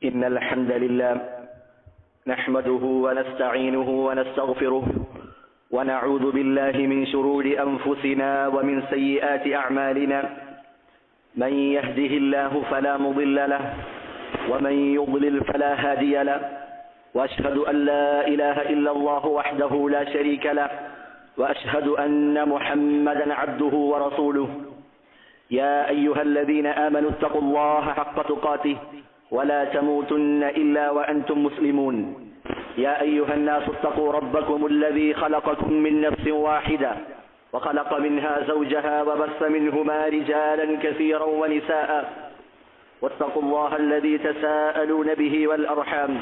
إن الحمد لله نحمده ونستعينه ونستغفره ونعوذ بالله من شرور أنفسنا ومن سيئات أعمالنا من يهده الله فلا مضل له ومن يضلل فلا هادي له وأشهد أن لا إله إلا الله وحده لا شريك له وأشهد أن محمدا عبده ورسوله يا أيها الذين آمنوا اتقوا الله حق تقاته ولا تموتن إلا وأنتم مسلمون يا أيها الناس اتقوا ربكم الذي خلقكم من نفس واحدة وخلق منها زوجها وبث منهما رجالا كثيرا ونساء واتقوا الله الذي تساءلون به والأرحام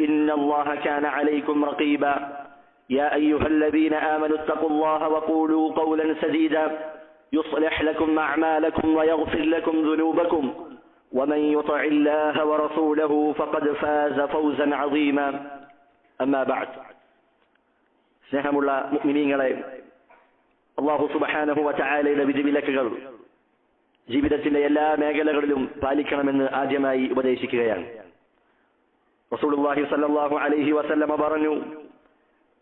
إن الله كان عليكم رقيبا يا أيها الذين آمنوا اتقوا الله وقولوا قولا سديدا يصلح لكم أعمالكم ويغفر لكم ذنوبكم ومن يطع الله ورسوله فقد فاز فوزا عظيما أما بعد സ്നേഹമുള്ള മുഅ്മിനീങ്ങളെ, അല്ലാഹു സുബ്ഹാനഹു വ തആലയുടെ വിധിവിലക്കുകൾ ജീവിതത്തിന്റെ എല്ലാ മേഖലകളിലും പാലിക്കണമെന്ന് ആദ്യമായി ഉപദേശിക്കുകയാണ്. റസൂലുള്ളാഹി സ്വല്ലല്ലാഹു അലൈഹി വസല്ലമ പറഞ്ഞു,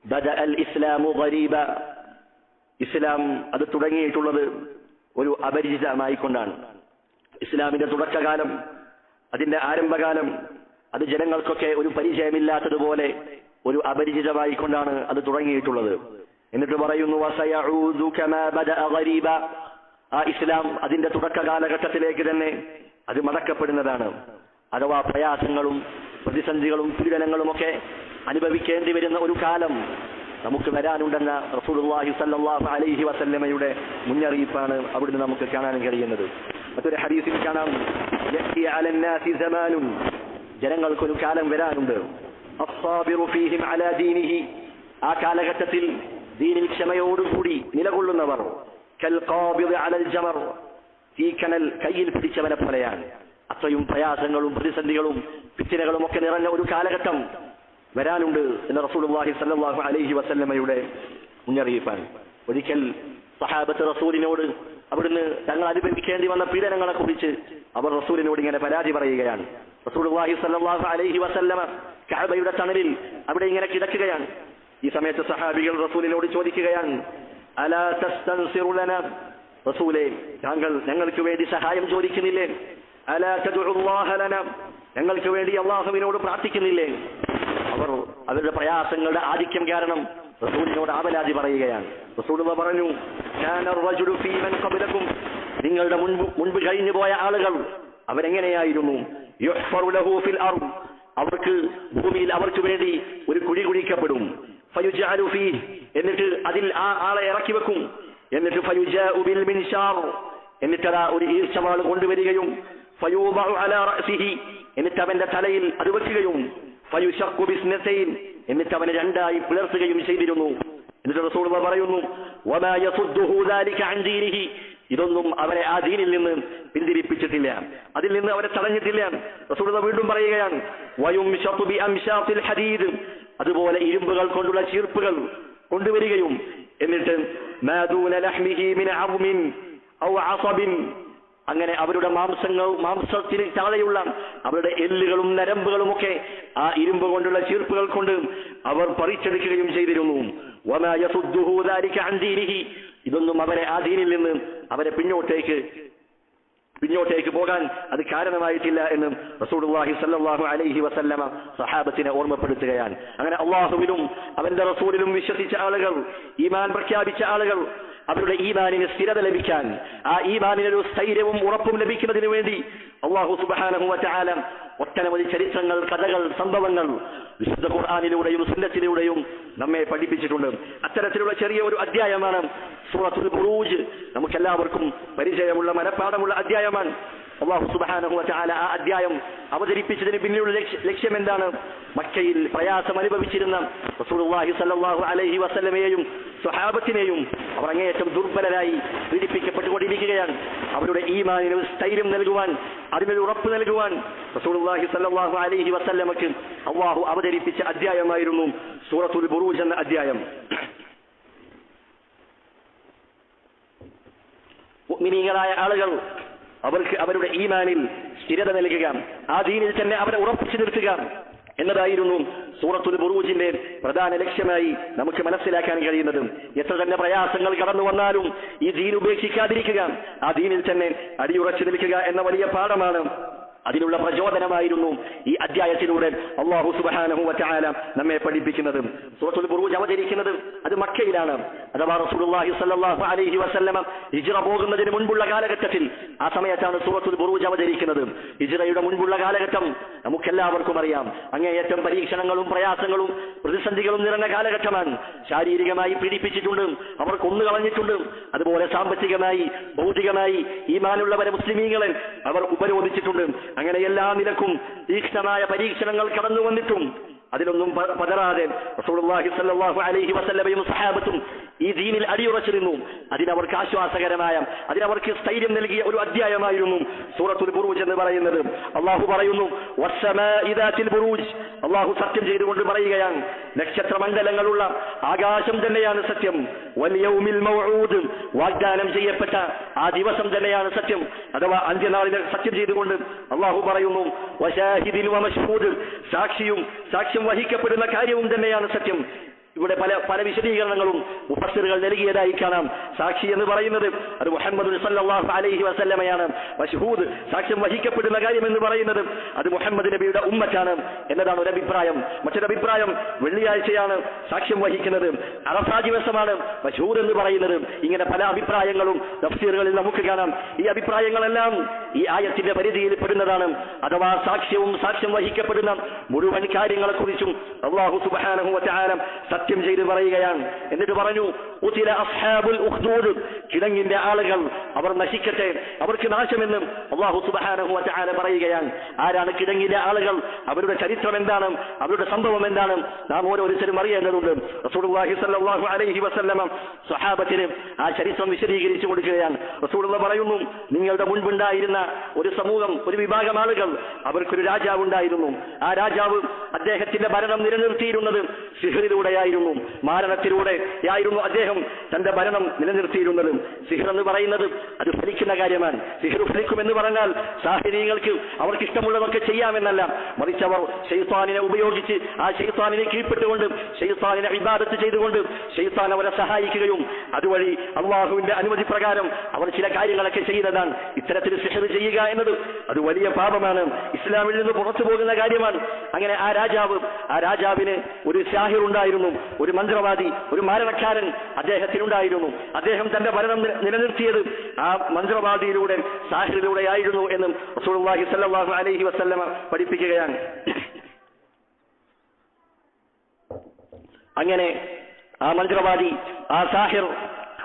ബദഅൽ ഇസ്ലാമു ഗരീബ, ഇസ്ലാം അത് തുടങ്ങിയിട്ടുള്ളത് ഒരു അപരിചിതമായിക്കൊണ്ടാണ്. ഇസ്ലാമിന്റെ തുടക്കകാലം, അതിന്റെ ആരംഭകാലം അത് ജനങ്ങൾക്കൊക്കെ ഒരു പരിചയമില്ലാത്തതുപോലെ ഒരു അപരിചിതമായിക്കൊണ്ടാണ് അത് തുടങ്ങിയിട്ടുള്ളത്. എന്നിട്ട് പറയുന്നു, വസയഊദു കമാ ബദഅ ഗരീബ, ആ ഇസ്ലാം അതിന്റെ തുടക്ക കാലഘട്ടത്തിലേക്ക് തന്നെ അത് മടക്കപ്പെടുന്നതാണ്. അഥവാ പ്രയാസങ്ങളും പ്രതിസന്ധികളും പീഡനങ്ങളും ഒക്കെ അനുഭവിക്കേണ്ടി വരുന്ന ഒരു കാലം നമുക്ക് വരാനുണ്ടെന്ന റസൂലുള്ളാഹി സ്വല്ലല്ലാഹു അലൈഹി വസല്ലമയുടെ മുന്നറിയിപ്പാണ് അവിടുന്ന് നമുക്ക് കാണാൻ കഴിയുന്നത്. മറ്റൊരു ഹദീസിൽ കാണാം, യഅതി അലന്നാസി സമാനുൻ, ജനങ്ങൾക്കൊരു കാലം വരാനുണ്ട്, അസ്സാബിറു ഫീഹിം അലാ ദീനിഹി, ആ കാലഘട്ടത്തിൽ ദീനിൽ ക്ഷമയോടുകൂടി നിലകൊള്ളുന്നവർ കൽ ഖാബിദ് അലൽ ജമർ, തീക്കനൽ കയ്യിൽ പിടിച്ചവനെ പോലെയാണ്. അത്രയും പ്രയാസങ്ങളും പ്രതിസന്ധികളും ഫിത്നകളും ഒക്കെ നിറഞ്ഞ ഒരു കാലഘട്ടം വരാനുണ്ട് എന്ന് റസൂലുള്ളാഹി സ്വല്ലല്ലാഹു അലൈഹി വസല്ലമയുടെ മുന്നറിയിപ്പാണ്. ഒരിക്കൽ സഹാബത്ത് റസൂലിനോട് അവിടുന്ന് തങ്ങൾ അനുഭവിക്കേണ്ടി വന്ന പീഡനങ്ങളെ കുറിച്ച് അവർ റസൂലിനോട് ഇങ്ങനെ പരാതി പറയുകയാണ്. റസൂലുള്ളാഹി സ്വല്ലല്ലാഹു അലൈഹി വസല്ലമ കഅബയുടെ തണലിൽ അവിടെ ഇങ്ങനെ കിടക്കുകയാണ്. ഈ സമയത്ത് സഹാബികൾ റസൂലിനോട് ചോദിക്കുകയാണ്, അലാ തസ്തൻസിറു ലനാ, റസൂലേ താങ്കൾ ഞങ്ങൾക്ക് വേണ്ടി സഹായം ചോദിക്കുന്നില്ലേ? അലാ തദ്ഉല്ലാഹ ലനാ, ഞങ്ങൾക്ക് വേണ്ടി അല്ലാഹുവിനോട് പ്രാർത്ഥിക്കുന്നില്ലേ? അവർ അവരുടെ പ്രയാസങ്ങളുടെ ആധിക്യം കാരണം റസൂലിനോട് ആവലാതി പറയുകയാണ്. റസൂലുള്ളാഹി പറഞ്ഞു, കാന റജുലു ഫീ മൻ ഖബലകും, നിങ്ങളുടെ മുൻപ് കഴിഞ്ഞു പോയ ആളുകൾ അവരെങ്ങനെയായിരുന്നു? യുഹ്ഫറു ലഹു ഫിൽ അർദ്, അവർക്ക് ഭൂമിയിൽ അവർക്ക് വേണ്ടി ഒരു കുഴി കുഴിക്കപ്പെടും. ഫയുജഅലു ഫീഹി, എന്നിട്ട് അതിൽ ആ ആളെ ഇറക്കി വെക്കും. എന്നിട്ട് ഫയുജാഉ ബിൽ മിൻശാർ, എന്നിട്ട് ഒരു ഈർച്ചവാൾ കൊണ്ടുവരികയും ഫയൂബഉ അലാ റഅസിഹി, എന്നിട്ട് അവന്റെ തലയിൽ അത് വെക്കുകയും ഫയുശഖു ബിസ്നതൈൻ, എന്നിട്ട് അവനെ രണ്ടായി പിളർത്തുകയും ചെയ്തിരുന്നു. എന്നിട്ട് റസൂലുള്ളാഹി പറയുന്നു, വമാ യസുദ്ദുഹു ദാലിക അൻ ദീനിഹി, ഇതൊന്നും അവരെ ആ ദീനിൽ നിന്ന് പിന്തിരിപ്പിച്ചിട്ടില്ല, അതിൽ നിന്ന് അവരെ തടഞ്ഞിട്ടില്ല. റസൂലുള്ളാഹി വീണ്ടും പറയുകയാണ്, വയുംശതു ബി അംശാത്തിൽ ഹദീദ്, അതുപോലെ ഇരുമ്പുകൾ കൊണ്ടുള്ള ചീർപ്പുകൾ കൊണ്ടുവരികയും എന്നിട്ട് മാ ദൂന ലഹ്മിഹി മിൻ അർമിൻ ഔ അസബിൻ, അങ്ങനെ അവരുടെ മാംസത്തിന് താഴെയുള്ള അവരുടെ എല്ലുകളും നരമ്പുകളും ഒക്കെ ആ ഇരുമ്പ് കൊണ്ടുള്ള ചീർപ്പുകൾ കൊണ്ട് അവർ പറിച്ചെടുക്കുകയും ചെയ്തിരുന്നു. വമാ യസുദ്ദുഹു ദാലിക അൻ ദീനിഹി, ഇതൊന്നും അവരെ ആ ദീനിൽ നിന്ന് അവരെ പിന്നോട്ടേക്ക് പോകാൻ അത് കാരണമായിട്ടില്ല എന്ന് റസൂലുള്ളാഹി സ്വല്ലല്ലാഹു അലൈഹി വസല്ലമ സഹാബത്തിനെ ഓർമ്മപ്പെടുത്തുകയാണ്. അങ്ങനെ അല്ലാഹുവിലും അവന്റെ റസൂലിലും വിശ്വസിച്ച ആളുകൾ, ഈമാൻ പ്രഖ്യാപിച്ച ആളുകൾ, അവരുടെ ഈമാനിന് സ്ഥിരത ലഭിക്കാൻ, ആ ഈമാനിനൊരു സ്ഥൈര്യവും ഉറപ്പും ലഭിക്കുന്നതിന് വേണ്ടി അല്ലാഹു സുബ്ഹാനഹു വ തആല ഒട്ടനവധി ചരിത്രങ്ങൾ, കഥകൾ, സംഭവങ്ങൾ വിശുദ്ധ ഖുർആനിലൂടെയും സുന്നത്തിലൂടെയും നമ്മെ പഠിപ്പിച്ചിട്ടുണ്ട്. അത്തരത്തിലുള്ള ചെറിയ ഒരു അധ്യായമാണ് സൂറത്തുൽ ബുറൂജ്. നമുക്കെല്ലാവർക്കും പരിചയമുള്ള മനഃപ്പാഠമുള്ള അധ്യായമാണ്. അല്ലാഹു സുബ്ഹാനഹു വ തആല ആ അധ്യായം അവതരിപ്പിച്ചതിന് പിന്നിലുള്ള ലക്ഷ്യം എന്താണ്? മക്കയിൽ പ്രയാസം അനുഭവിച്ചിരുന്ന റസൂലുള്ളാഹി സ്വല്ലല്ലാഹു അലൈഹി വസല്ലമയെയും സ്വഹാബത്തിനെയും അവർ അങ്ങേയറ്റം ദുർബലരായി പീഡിപ്പിക്കപ്പെട്ടുകൊണ്ടിരിക്കുകയാണ്. അവരുടെ ഈമാനിന് സ്ഥൈര്യം നൽകുവാൻ, അതിനൊരു ഉറപ്പ് നൽകുവാൻ റസൂലുള്ളാഹി സ്വല്ലല്ലാഹു അലൈഹി വസല്ലമക്ക് അല്ലാഹു അവതരിപ്പിച്ച അധ്യായമായിരുന്നു സൂറത്തുൽ ബുറൂജ് എന്ന അധ്യായം. മുഅ്മിനീങ്ങളായ ആളുകൾ അവർക്ക് അവരുടെ ഈമാനിൽ സ്ഥിരത നൽകുക, ആ ദീനിൽ തന്നെ അവരെ ഉറപ്പിച്ചു നിർത്തുക എന്നതായിരുന്നു സൂറത്തുൽ ബുറൂജിന്റെ പ്രധാന ലക്ഷ്യമായി നമുക്ക് മനസ്സിലാക്കാൻ കഴിയുന്നത്. എത്ര തന്നെ പ്രയാസങ്ങൾ കടന്നു വന്നാലും ഈ ദീൻ ഉപേക്ഷിക്കാതിരിക്കുക, ആ ദീനിൽ തന്നെ അടിയുറച്ചു നിൽക്കുക എന്ന വലിയ പാഠമാണ്, അതിനുള്ള പ്രചോദനമായിരുന്നു ഈ അധ്യായത്തിലൂടെ അല്ലാഹു സുബ്ഹാനഹു വ തആല നമ്മെ പഠിപ്പിക്കുന്നത്. സൂറത്തുൽ ബുറൂജ് അവതരിക്കുന്നത് അത് മക്കയിലാണ്. അഥവാ റസൂലുള്ളാഹി സ്വല്ലല്ലാഹു അലൈഹി വസല്ലമ ഹിജ്റ പോകുന്നതിന് മുൻപുള്ള കാലഘട്ടത്തിൽ, ആ സമയത്താണ് സൂറത്തുൽ ബുറൂജ് അവതരിക്കുന്നത്. ഹിജ്റയുടെ മുൻപുള്ള കാലഘട്ടം നമുക്കെല്ലാവർക്കും അറിയാം. അങ്ങേയറ്റം പരീക്ഷണങ്ങളും പ്രയാസങ്ങളും പ്രതിസന്ധികളും നിറഞ്ഞ കാലഘട്ടമാണ്. ശാരീരികമായി പീഡിപ്പിച്ചിട്ടുണ്ട്, അവർ കൊന്നുകളഞ്ഞിട്ടുണ്ട്. അതുപോലെ സാമ്പത്തികമായി, ഭൗതികമായി ഈമാനുള്ളവരെ മുസ്ലിമീങ്ങളെ അവർ ഉപരോധിച്ചിട്ടുണ്ട്. അങ്ങനെ എല്ലാ നിലക്കും തീക്ഷ്ണമായ പരീക്ഷണങ്ങൾ കടന്നു വന്നിട്ടും അതിലൊന്നും പതറാതെ റസൂലുള്ളാഹി സ്വല്ലല്ലാഹു അലൈഹി വസല്ലമയും സഹാബത്തും ഈ ദീനിൽ അടിയുറച്ചു നിന്നു. അതിനവർക്ക് ആശ്വാസകരമായ, അതിനവർക്ക് സ്ഥൈര്യം നൽകിയ ഒരു അധ്യായമായിരുന്നു സൂറത്തുൽ ബുറൂജ് എന്ന് പറയുന്നത്. അല്ലാഹു പറയുന്നു, വസ്സമാഇ ദാത്തിൽ ബുറൂജ്, അല്ലാഹു സത്യം ചെയ്തുകൊണ്ട് പറയുകയാണ്, നക്ഷത്രമണ്ഡലങ്ങളുള്ള ആകാശം തന്നെയാണ് സത്യം. വൽ യൗമിൽ മൗഊദ്, വാഗ്ദാനം ചെയ്യപ്പെട്ട ആ ദിവസം തന്നെയാണ് സത്യം. അഥവാ അന്ത്യനാളിനെ സത്യം ചെയ്തുകൊണ്ട് അല്ലാഹു പറയുന്നു, വശാഹിദിൻ വമശ്ഹൂദ്, സാക്ഷ്യം വഹിക്കപ്പെടുന്ന കാര്യവും തന്നെയാണ് സത്യം. ഇവിടെ പല വിശദീകരണങ്ങളും മുഫസ്സിറുകൾ നൽകിയതായി കാണാം. സാക്ഷി എന്ന് പറയുന്നത് അത് മുഹമ്മദ് സല്ലല്ലാഹു അലൈഹി വസല്ലമയാണ്. മശ്ഹൂദ്, സാക്ഷ്യം വഹിക്കപ്പെടുന്ന കാര്യം എന്ന് പറയുന്നത് അത് മുഹമ്മദ് നബിയുടെ ഉമ്മത്താണ് എന്നതാണ് ഒരു അഭിപ്രായം. മറ്റൊരു അഭിപ്രായം വെള്ളിയാഴ്ചയാണ് സാക്ഷ്യം വഹിക്കുന്നത്, അറഫാ ദിവസമാണ് മശ്ഹൂദ് എന്ന് പറയുന്നത്. ഇങ്ങനെ പല അഭിപ്രായങ്ങളും തഫ്സീറുകളിൽ നമുക്ക് കാണാം. ഈ അഭിപ്രായങ്ങളെല്ലാം ഈ ആയത്തിന്റെ പരിധിയിൽ പെടുന്നതാണ്. അഥവാ സാക്ഷ്യം വഹിക്കപ്പെടുന്ന മുഴുവൻ കാര്യങ്ങളെക്കുറിച്ചും അല്ലാഹു സുബ്ഹാനഹു വ തആല സത്യം ചെയ്ത് പറയുകയാണ്. എന്നിട്ട് പറഞ്ഞു, ഉതില അസ്ഹാബുൽ ഉഖ്ദൂദ്, കിടങ്ങിന്റെ ആളുകൾ അവർ നശിക്കട്ടെ, അവർക്ക് നാശമെന്നും അല്ലാഹു സുബ്ഹാനഹു വ തആല പറയുകയാണ്. ആരാണ് കിടങ്ങിന്റെ ആളുകൾ? അവരുടെ ചരിത്രം എന്താണ്? അവരുടെ സംഭവം എന്താണ്? നാം ഓരോരുത്തരും അറിയേണ്ടതുണ്ട്. റസൂലുള്ളാഹി സ്വല്ലല്ലാഹു അലൈഹി വസല്ലമ സ്വഹാബത്തിന് ആ ചരിത്രം വിശദീകരിച്ചു കൊടുക്കുകയാണ്. റസൂലുള്ള പറയുന്നു, നിങ്ങളുടെ മുൻപുണ്ടായിരുന്ന ഒരു സമൂഹം, ഒരു വിഭാഗം ആളുകൾ, അവർക്കൊരു രാജാവ് ഉണ്ടായിരുന്നു. ആ രാജാവ് അദ്ദേഹത്തിന്റെ ഭരണം നിലനിർത്തിയിരുന്നത് സിഹ്റിലൂടെയായിരുന്നു, മാരണത്തിലൂടെയായിരുന്നു അദ്ദേഹം തന്റെ ഭരണം നിലനിർത്തിയിരുന്നത്. സിഹ്ർ എന്ന് പറയുന്നത് അത് ഫലിക്കുന്ന കാര്യമാണ്. സിഹ്ർ ഫലിക്കുമെന്ന് പറഞ്ഞാൽ സാഹിര്യങ്ങൾക്ക് അവർക്ക് ഇഷ്ടമുള്ളതൊക്കെ ചെയ്യാമെന്നല്ല, മറിച്ച് അവർ ശൈത്താനിനെ ഉപയോഗിച്ച് ആ ശൈത്താനിനെ കീഴ്പ്പെട്ടുകൊണ്ട് ശൈത്താനിനെ ഇബാദത്ത് ചെയ്തുകൊണ്ട് ശൈത്താൻ അവരെ സഹായിക്കുകയും അതുവഴി അള്ളാഹുവിന്റെ അനുമതി പ്രകാരം അവർ ചില കാര്യങ്ങളൊക്കെ ചെയ്യുന്നതാണ്. ഇത്തരത്തിൽ സിഹ്ർ ചെയ്യുക എന്നത് അത് വലിയ പാപമാണ്, ഇസ്ലാമിൽ നിന്ന് പുറത്തു പോകുന്ന കാര്യമാണ്. അങ്ങനെ ആ രാജാവിന് ഒരു സാഹിർ ഉണ്ടായിരുന്നു, ഒരു മന്ത്രവാദി, ഒരു മാരണക്കാരൻ അദ്ദേഹത്തിനുണ്ടായിരുന്നു. അദ്ദേഹം തന്റെ ഭരണം നിലനിർത്തിയത് ആ മന്ത്രവാദിയിലൂടെ, സാഹിറിലൂടെയായിരുന്നു എന്നും റസൂലുള്ളാഹി സ്വല്ലല്ലാഹു അലൈഹി വസല്ലമ പഠിപ്പിക്കുകയാണ്. അങ്ങനെ ആ മന്ത്രവാദി, ആ സാഹിർ,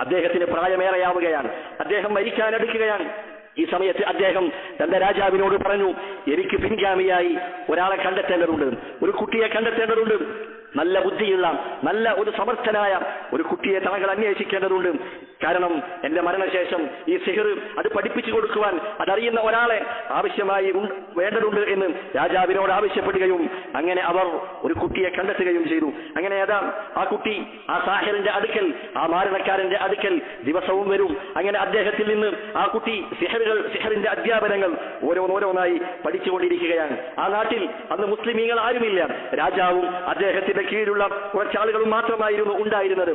അദ്ദേഹത്തിന് പ്രായമേറെയാവുകയാണ്. അദ്ദേഹം മരിക്കാനടുക്കുകയാണ്. ഈ സമയത്ത് അദ്ദേഹം തന്റെ രാജാവിനോട് പറഞ്ഞു, എനിക്ക് പിൻഗാമിയായി ഒരാളെ കണ്ടെത്തേണ്ടതുണ്ട്, ഒരു കുട്ടിയെ കണ്ടെത്തേണ്ടതുണ്ട്. നല്ല ബുദ്ധിയുള്ള, നല്ല ഒരു സമർത്ഥനായ ഒരു കുട്ടിയെ താങ്കൾ അന്വേഷിക്കേണ്ടതുണ്ട്. കാരണം എന്റെ മരണശേഷം ഈ സിഹ്ർ അത് പഠിപ്പിച്ചു കൊടുക്കുവാൻ അതറിയുന്ന ഒരാളെ ആവശ്യമായി വേണ്ടതുണ്ട് എന്ന് രാജാവിനോട് ആവശ്യപ്പെടുകയും അങ്ങനെ അവർ ഒരു കുട്ടിയെ കണ്ടെത്തുകയും ചെയ്തു. അങ്ങനെ ആ കുട്ടി ആ സാഹിറിന്റെ അടുക്കൽ, ആ മാരണക്കാരന്റെ അടുക്കൽ ദിവസവും വരും. അങ്ങനെ അദ്ദേഹത്തിൽ നിന്ന് ആ കുട്ടി സിഹറിന്റെ അധ്യാപനങ്ങൾ ഓരോന്നായി പഠിച്ചുകൊണ്ടിരിക്കുകയാണ്. ആ നാട്ടിൽ അന്ന് മുസ്ലിമീങ്ങൾ ആരുമില്ല, രാജാവും അദ്ദേഹത്തിന്റെ കീഴിലുള്ള കുറച്ചാളുകളും മാത്രമായിരുന്നു ഉണ്ടായിരുന്നത്.